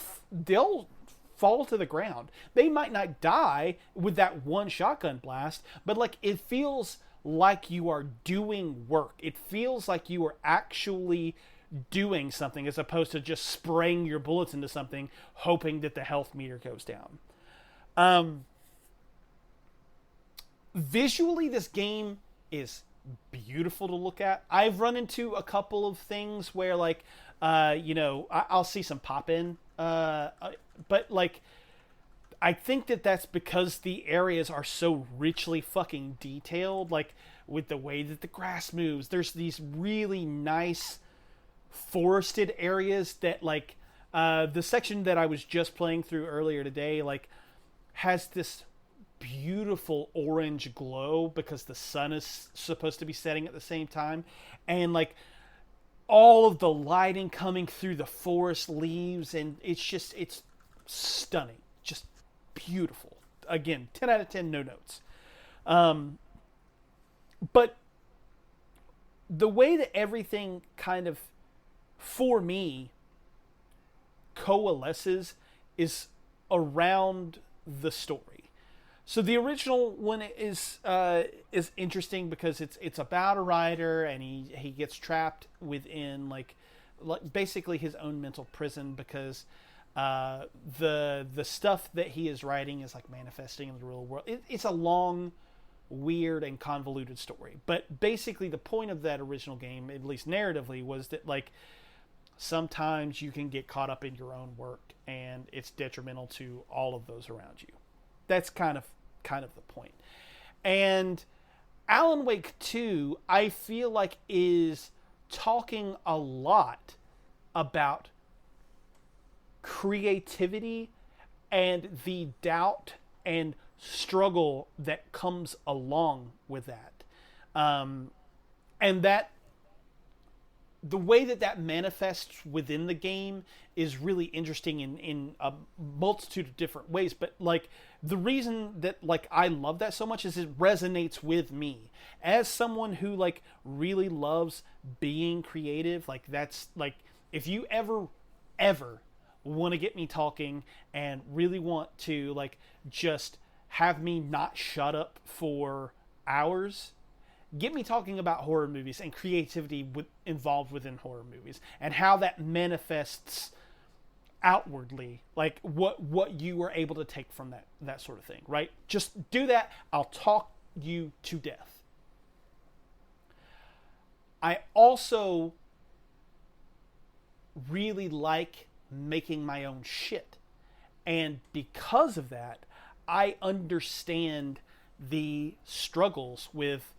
fall to the ground. They might not die with that one shotgun blast, but like, it feels like you are doing work. It feels like you are actually doing something, as opposed to just spraying your bullets into something hoping that the health meter goes down. Visually, this game is beautiful to look at. I've run into a couple of things where, like, I'll see some pop-in, but like, I think that's because the areas are so richly fucking detailed, like with the way that the grass moves. There's these really nice forested areas that, like, the section that I was just playing through earlier today, like, has this beautiful orange glow because the sun is supposed to be setting at the same time, and like, all of the lighting coming through the forest leaves, and it's stunning, just beautiful. Again, 10 out of 10, no notes. But the way that everything kind of, for me, coalesces is around the story. So the original one is interesting because it's about a writer, and he gets trapped within like basically his own mental prison, because the stuff that he is writing is like manifesting in the real world. It's a long, weird, and convoluted story. But basically the point of that original game, at least narratively, was that, like, sometimes you can get caught up in your own work, and it's detrimental to all of those around you. That's kind of the point. And Alan Wake 2, I feel like, is talking a lot about creativity and the doubt and struggle that comes along with that. And that the way that manifests within the game is really interesting in a multitude of different ways. But like the reason that like I love that so much is it resonates with me as someone who like really loves being creative. Like that's like, if you ever want to get me talking and really want to like just have me not shut up for hours, get me talking about horror movies and creativity involved within horror movies and how that manifests outwardly, like what you were able to take from that sort of thing, right? Just do that. I'll talk you to death. I also really like making my own shit. And because of that, I understand the struggles with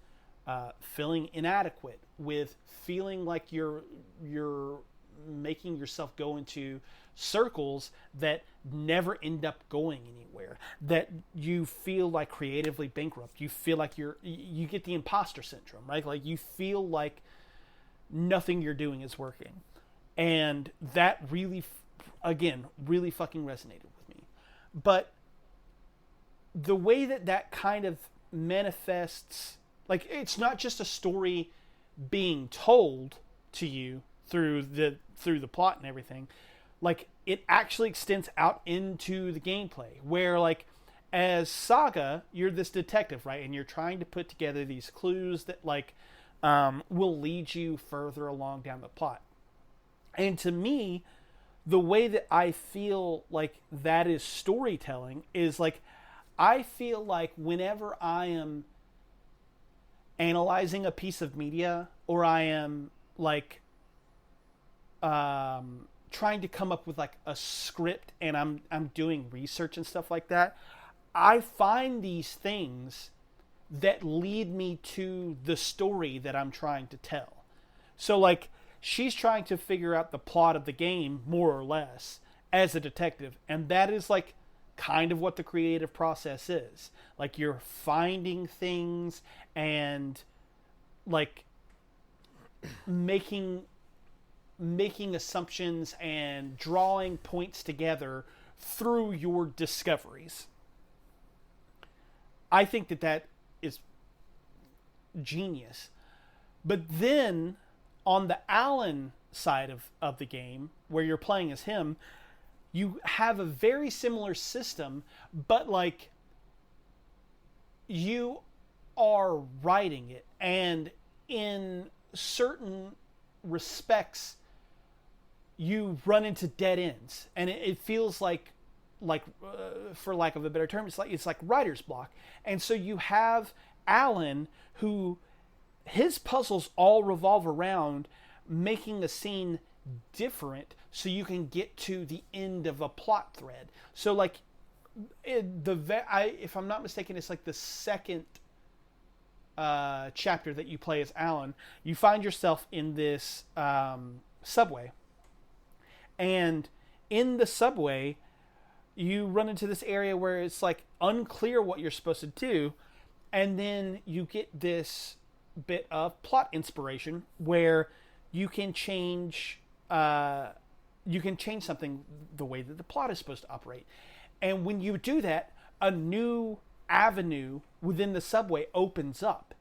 feeling inadequate, with feeling like you're making yourself go into circles that never end up going anywhere, that you feel like creatively bankrupt, you feel like you get the imposter syndrome, right? Like you feel like nothing you're doing is working. And that really, again, really fucking resonated with me. But the way that kind of manifests, like it's not just a story being told to you through the plot and everything. Like it actually extends out into the gameplay where like as Saga, you're this detective, right? And you're trying to put together these clues that like will lead you further along down the plot. And to me, the way that I feel like that is storytelling is like, I feel like whenever I am analyzing a piece of media or I am like trying to come up with like a script and I'm doing research and stuff like that, I find these things that lead me to the story that I'm trying to tell. So like she's trying to figure out the plot of the game more or less as a detective, and that is like kind of what the creative process is. Like you're finding things and like making assumptions and drawing points together through your discoveries. I think that is genius. But then on the Alan side of the game, where you're playing as him, you have a very similar system, but like you are writing it, and in certain respects you run into dead ends, and it feels like for lack of a better term, it's like writer's block. And so you have Alan, who his puzzles all revolve around making a scene different so you can get to the end of a plot thread. So like if I'm not mistaken, it's like the second chapter that you play as Alan. You find yourself in this subway, and in the subway you run into this area where it's like unclear what you're supposed to do, and then you get this bit of plot inspiration where you can change something, the way that the plot is supposed to operate. And when you do that, a new avenue within the subway opens up,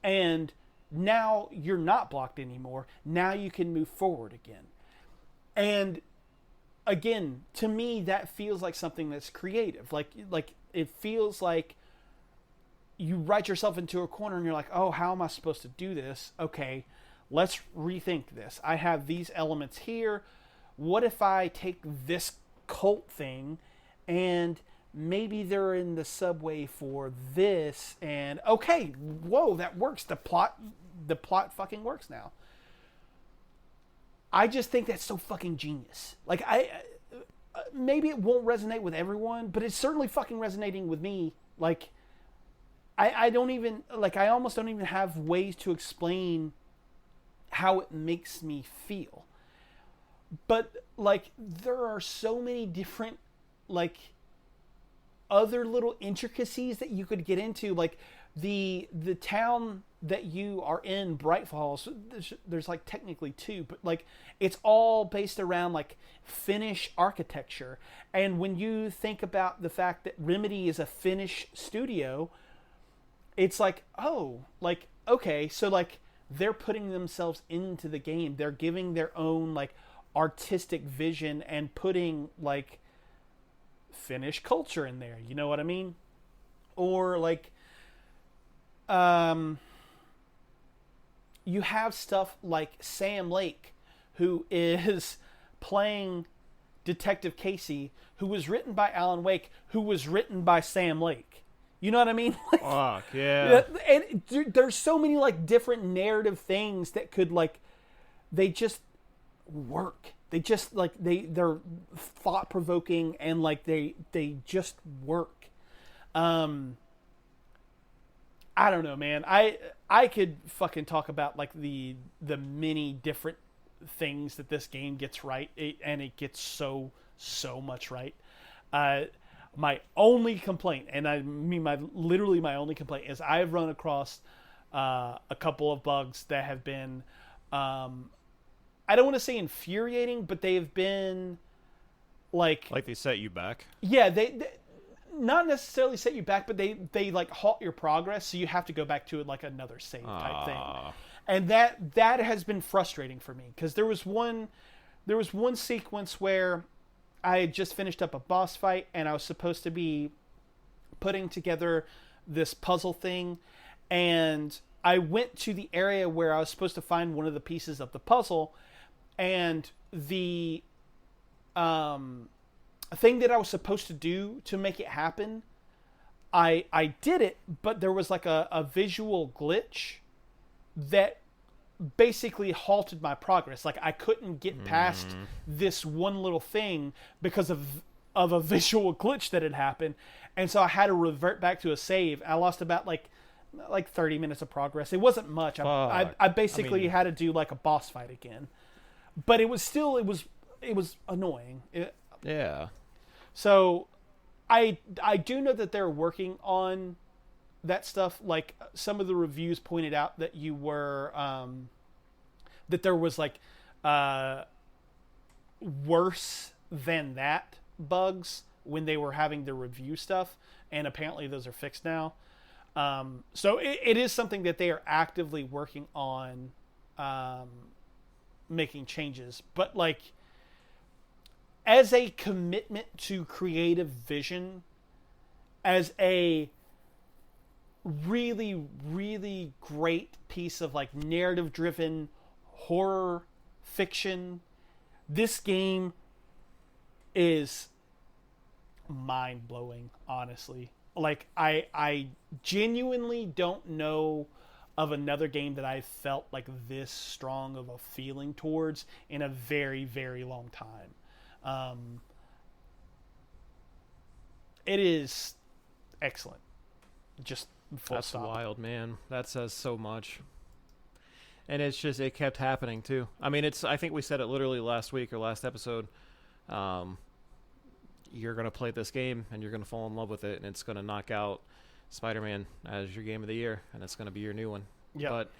and now you're not blocked anymore. Now you can move forward again. And again, to me, that feels like something that's creative. Like it feels like you write yourself into a corner and you're like, oh, how am I supposed to do this? Okay, let's rethink this. I have these elements here. What if I take this cult thing and maybe they're in the subway for this, and okay, whoa, that works. The plot fucking works now. I just think that's so fucking genius. Like maybe it won't resonate with everyone, but it's certainly fucking resonating with me. Like I don't even, like, I almost don't even have ways to explain how it makes me feel. But like there are so many different like other little intricacies that you could get into, like the town that you are in, Bright Falls. There's like technically two, but like it's all based around like Finnish architecture. And when you think about the fact that Remedy is a Finnish studio, it's like, oh, like, okay, so like they're putting themselves into the game. They're giving their own like artistic vision and putting like Finnish culture in there. You know what I mean? Or like, you have stuff like Sam Lake, who is playing Detective Casey, who was written by Alan Wake, who was written by Sam Lake. You know what I mean? Like, Fuck, yeah. And there's so many like different narrative things that could like, they just work. They just like, they're thought provoking and like they just work. I don't know, man. I could fucking talk about like the many different things that this game gets right, and it gets so much right. My only complaint, and I mean literally my only complaint, is I have run across a couple of bugs that have been, I don't want to say infuriating, but they have been like they set you back. Yeah, they not necessarily set you back, but they like halt your progress, so you have to go back to it like another save type thing. And that has been frustrating for me, because there was one sequence where I had just finished up a boss fight and I was supposed to be putting together this puzzle thing, and I went to the area where I was supposed to find one of the pieces of the puzzle, and the thing that I was supposed to do to make it happen, I did it, but there was like a visual glitch that basically halted my progress. Like I couldn't get past this one little thing because of a visual glitch that had happened, and so I had to revert back to a save. I lost about like 30 minutes of progress. It wasn't much. I basically had to do like a boss fight again, but it was annoying. Yeah. So I do know that they're working on that stuff. Like some of the reviews pointed out that you were that there was like worse than that bugs when they were having the review stuff, and apparently those are fixed now. So it is something that they are actively working on making changes, but like as a commitment to creative vision, as a really, really great piece of like narrative driven horror fiction, this game is mind blowing, honestly. Like I genuinely don't know of another game that I felt like this strong of a feeling towards in a very, very long time. It is excellent. Just full That's stop. wild, man. That says so much. And it's just, it kept happening too. I mean, I think we said it literally last week or last episode. You're going to play this game and you're going to fall in love with it, and it's going to knock out Spider-Man as your game of the year, and it's going to be your new one. Yeah. But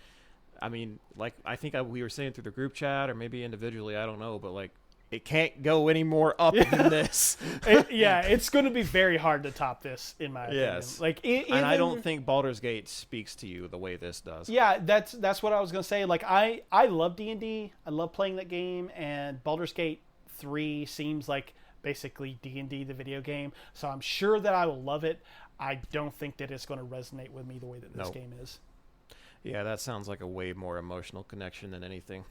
I mean, like, I think we were saying through the group chat or maybe individually, I don't know, but like, it can't go any more up than this. It's going to be very hard to top this, in my opinion. Yes. Like, and I don't think Baldur's Gate speaks to you the way this does. Yeah, that's what I was going to say. Like, I love D&D. I love playing that game, and Baldur's Gate 3 seems like basically D&D, the video game. So I'm sure that I will love it. I don't think that it's going to resonate with me the way that this game is. Yeah, that sounds like a way more emotional connection than anything.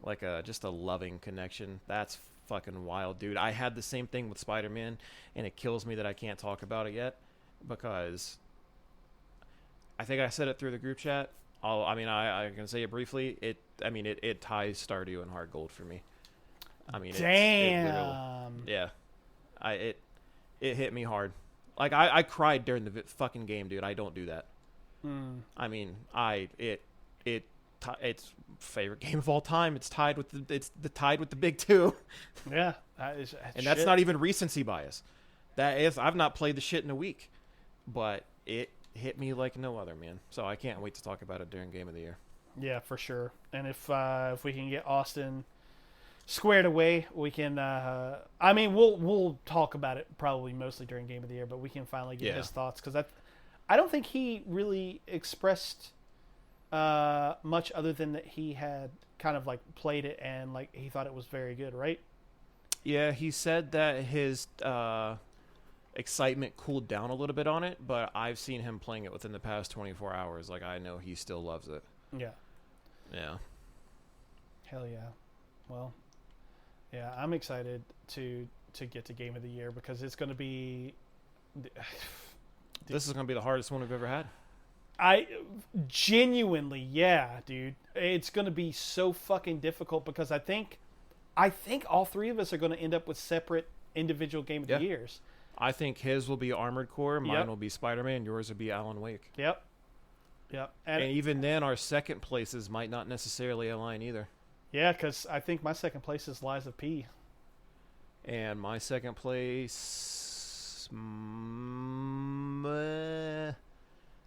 Like just a loving connection. That's fucking wild, dude. I had the same thing with Spider-Man, and it kills me that I can't talk about it yet, because I think I said it through the group chat. I can say it briefly. It ties Stardew and Hard Gold for me. I mean, damn. It hit me hard. Like I cried during the fucking game, dude. I don't do that. I mean, it's favorite game of all time. It's tied with the big two. Yeah, and that's not even recency bias. I've not played the shit in a week, but it hit me like no other, man. So I can't wait to talk about it during Game of the Year. Yeah, for sure. And if we can get Austin squared away, we can. I mean, we'll talk about it probably mostly during Game of the Year, but we can finally get his thoughts because I don't think he really expressed much other than that he had kind of like played it and like he thought it was very good, right? Yeah, he said that his excitement cooled down a little bit on it, but I've seen him playing it within the past 24 hours. Like, I know he still loves it. Yeah. Yeah. Hell yeah. Well, yeah, I'm excited to get to Game of the Year because it's going to be... This is going to be the hardest one we've ever had. I genuinely, yeah, dude. It's going to be so fucking difficult because I think all three of us are going to end up with separate individual Game of the Years. I think his will be Armored Core, mine will be Spider-Man, yours will be Alan Wake. Yep. And even then, our second places might not necessarily align either. Yeah, because I think my second place is Lies of P. And my second place...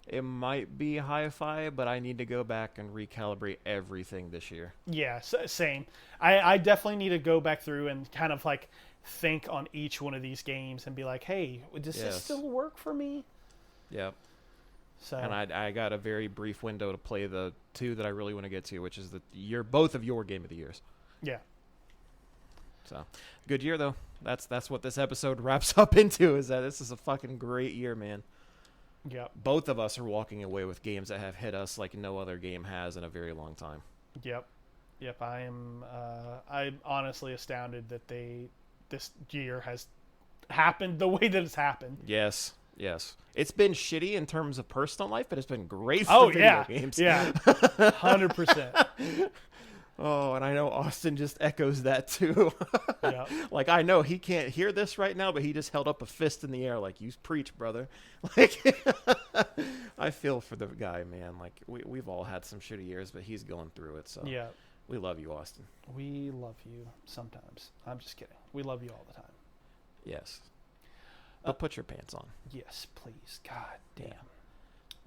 it might be Hi-Fi, but I need to go back and recalibrate everything this year. Yeah, same. I definitely need to go back through and kind of like think on each one of these games and be like, hey, does this still work for me? Yep. So. And I got a very brief window to play the two that I really want to get to, which is both of your Game of the Years. Yeah. So, good year though. That's what this episode wraps up into, is that this is a fucking great year, man. Yep. Both of us are walking away with games that have hit us like no other game has in a very long time. Yep. I'm honestly astounded that this year has happened the way that it's happened. Yes. It's been shitty in terms of personal life, but it's been great for video games. Yeah. 100%. Oh, and I know Austin just echoes that too. Yeah. Like, I know he can't hear this right now, but he just held up a fist in the air like, you preach, brother. Like, I feel for the guy, man. Like, we've all had some shitty years, but he's going through it. So yeah, we love you, Austin. We love you sometimes. I'm just kidding. We love you all the time. Yes. But put your pants on. Yes, please. God damn.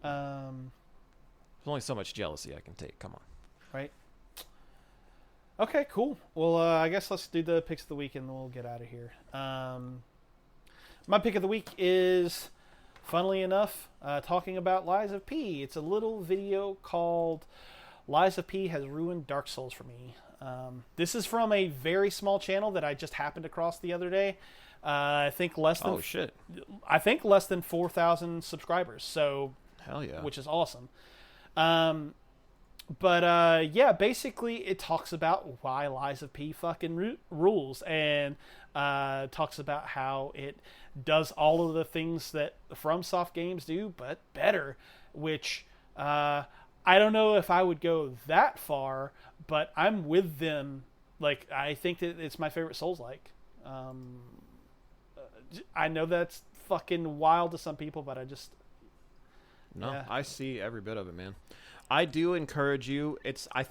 There's only so much jealousy I can take. Come on. Right? Okay, cool. Well, I guess let's do the picks of the week and we'll get out of here. My pick of the week is, funnily enough, talking about Lies of P. It's a little video called Lies of P Has Ruined Dark Souls for Me. This is from a very small channel that I just happened across the other day. I think less than I think less than 4,000 subscribers. So hell yeah, which is awesome. But yeah, basically it talks about why Lies of P fucking rules, and talks about how it does all of the things that FromSoft games do, but better. Which I don't know if I would go that far, but I'm with them. Like, I think that it's my favorite Souls-like. I know that's fucking wild to some people, but I just... No, yeah. I see every bit of it, man. I do encourage you. I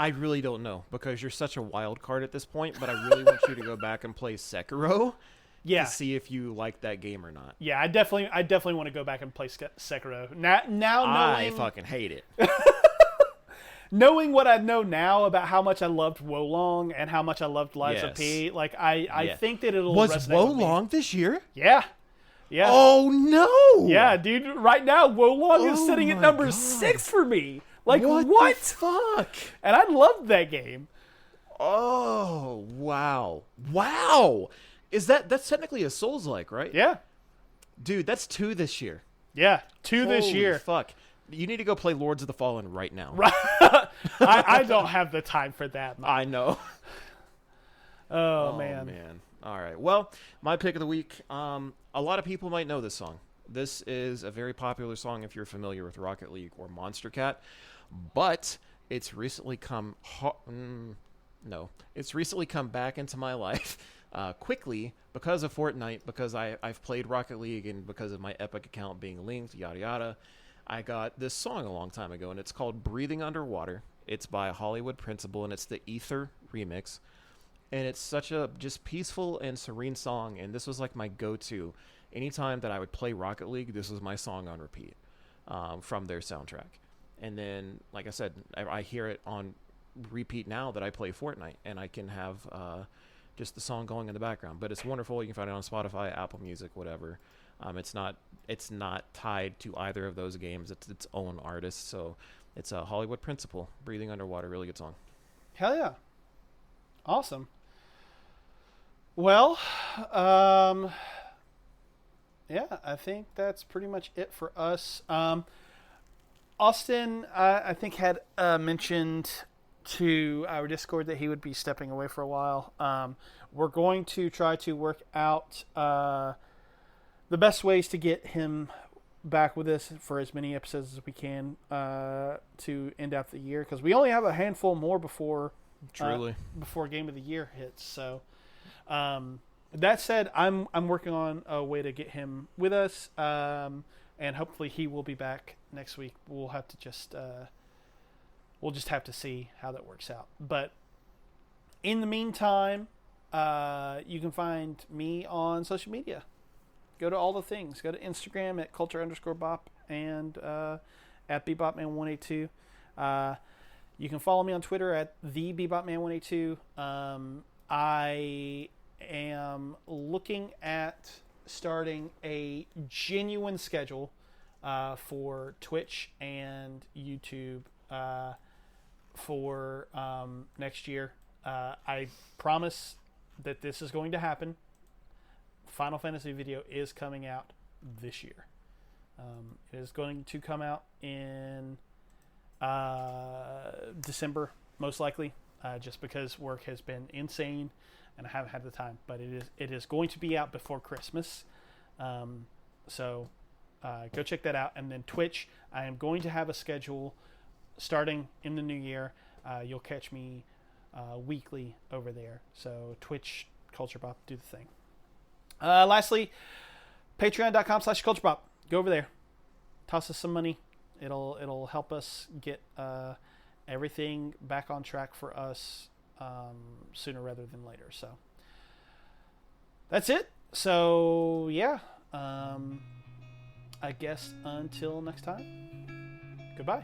really don't know, because you're such a wild card at this point, but I really want you to go back and play Sekiro to see if you like that game or not. Yeah, I definitely want to go back and play Sekiro. Now knowing... I fucking hate it. Knowing what I know now about how much I loved Wolong and how much I loved Lies of P, like I think that it'll was resonate with me. Wolong this year? Yeah. Oh no! Yeah, dude. Right now, Wolong is sitting at number 6 for me. Like, what? The fuck? And I loved that game. Oh wow! That's technically a Souls-like, right? Yeah. Dude, that's 2 this year. Yeah, 2 this year. Fuck. You need to go play Lords of the Fallen right now. I don't have the time for that, man. I know. Oh, man. All right. Well, my pick of the week, a lot of people might know this song. This is a very popular song if you're familiar with Rocket League or Monster Cat, but it's recently come back into my life quickly because of Fortnite, because I've played Rocket League, and because of my Epic account being linked, yada yada. I got this song a long time ago, and it's called Breathing Underwater. It's by Hollywood Principal, and it's the Ether remix. and it's such a just peaceful and serene song. And this was like my go-to. Anytime that I would play Rocket League, this was my song on repeat from their soundtrack. And then, like I said, I hear it on repeat now that I play Fortnite, and I can have just the song going in the background. But it's wonderful. You can find it on Spotify, Apple Music, whatever. It's not tied to either of those games. It's its own artist. So it's a Hollywood Principle, Breathing Underwater, really good song. Hell yeah. Awesome. Well, yeah, I think that's pretty much it for us. Austin, I think, had mentioned to our Discord that he would be stepping away for a while. We're going to try to work out the best ways to get him back with us for as many episodes as we can to end out the year, because we only have a handful more before Game of the Year hits. So that said, I'm working on a way to get him with us, and hopefully he will be back next week. We'll have to just have to see how that works out. But in the meantime, you can find me on social media. Go to all the things. Go to Instagram at culture_bop and at bebopman182. You can follow me on Twitter at the bebopman182. I am looking at starting a genuine schedule for Twitch and YouTube for next year. I promise that this is going to happen. Final Fantasy video is coming out this year. It is going to come out in December, most likely, just because work has been insane and I haven't had the time. But it is going to be out before Christmas. So go check that out. And then Twitch, I am going to have a schedule starting in the new year. You'll catch me weekly over there. So Twitch, Culture Pop, do the thing. Lastly, patreon.com/culturepop. Go over there. Toss us some money. It'll help us get everything back on track for us sooner rather than later. So that's it. So yeah, I guess until next time, goodbye.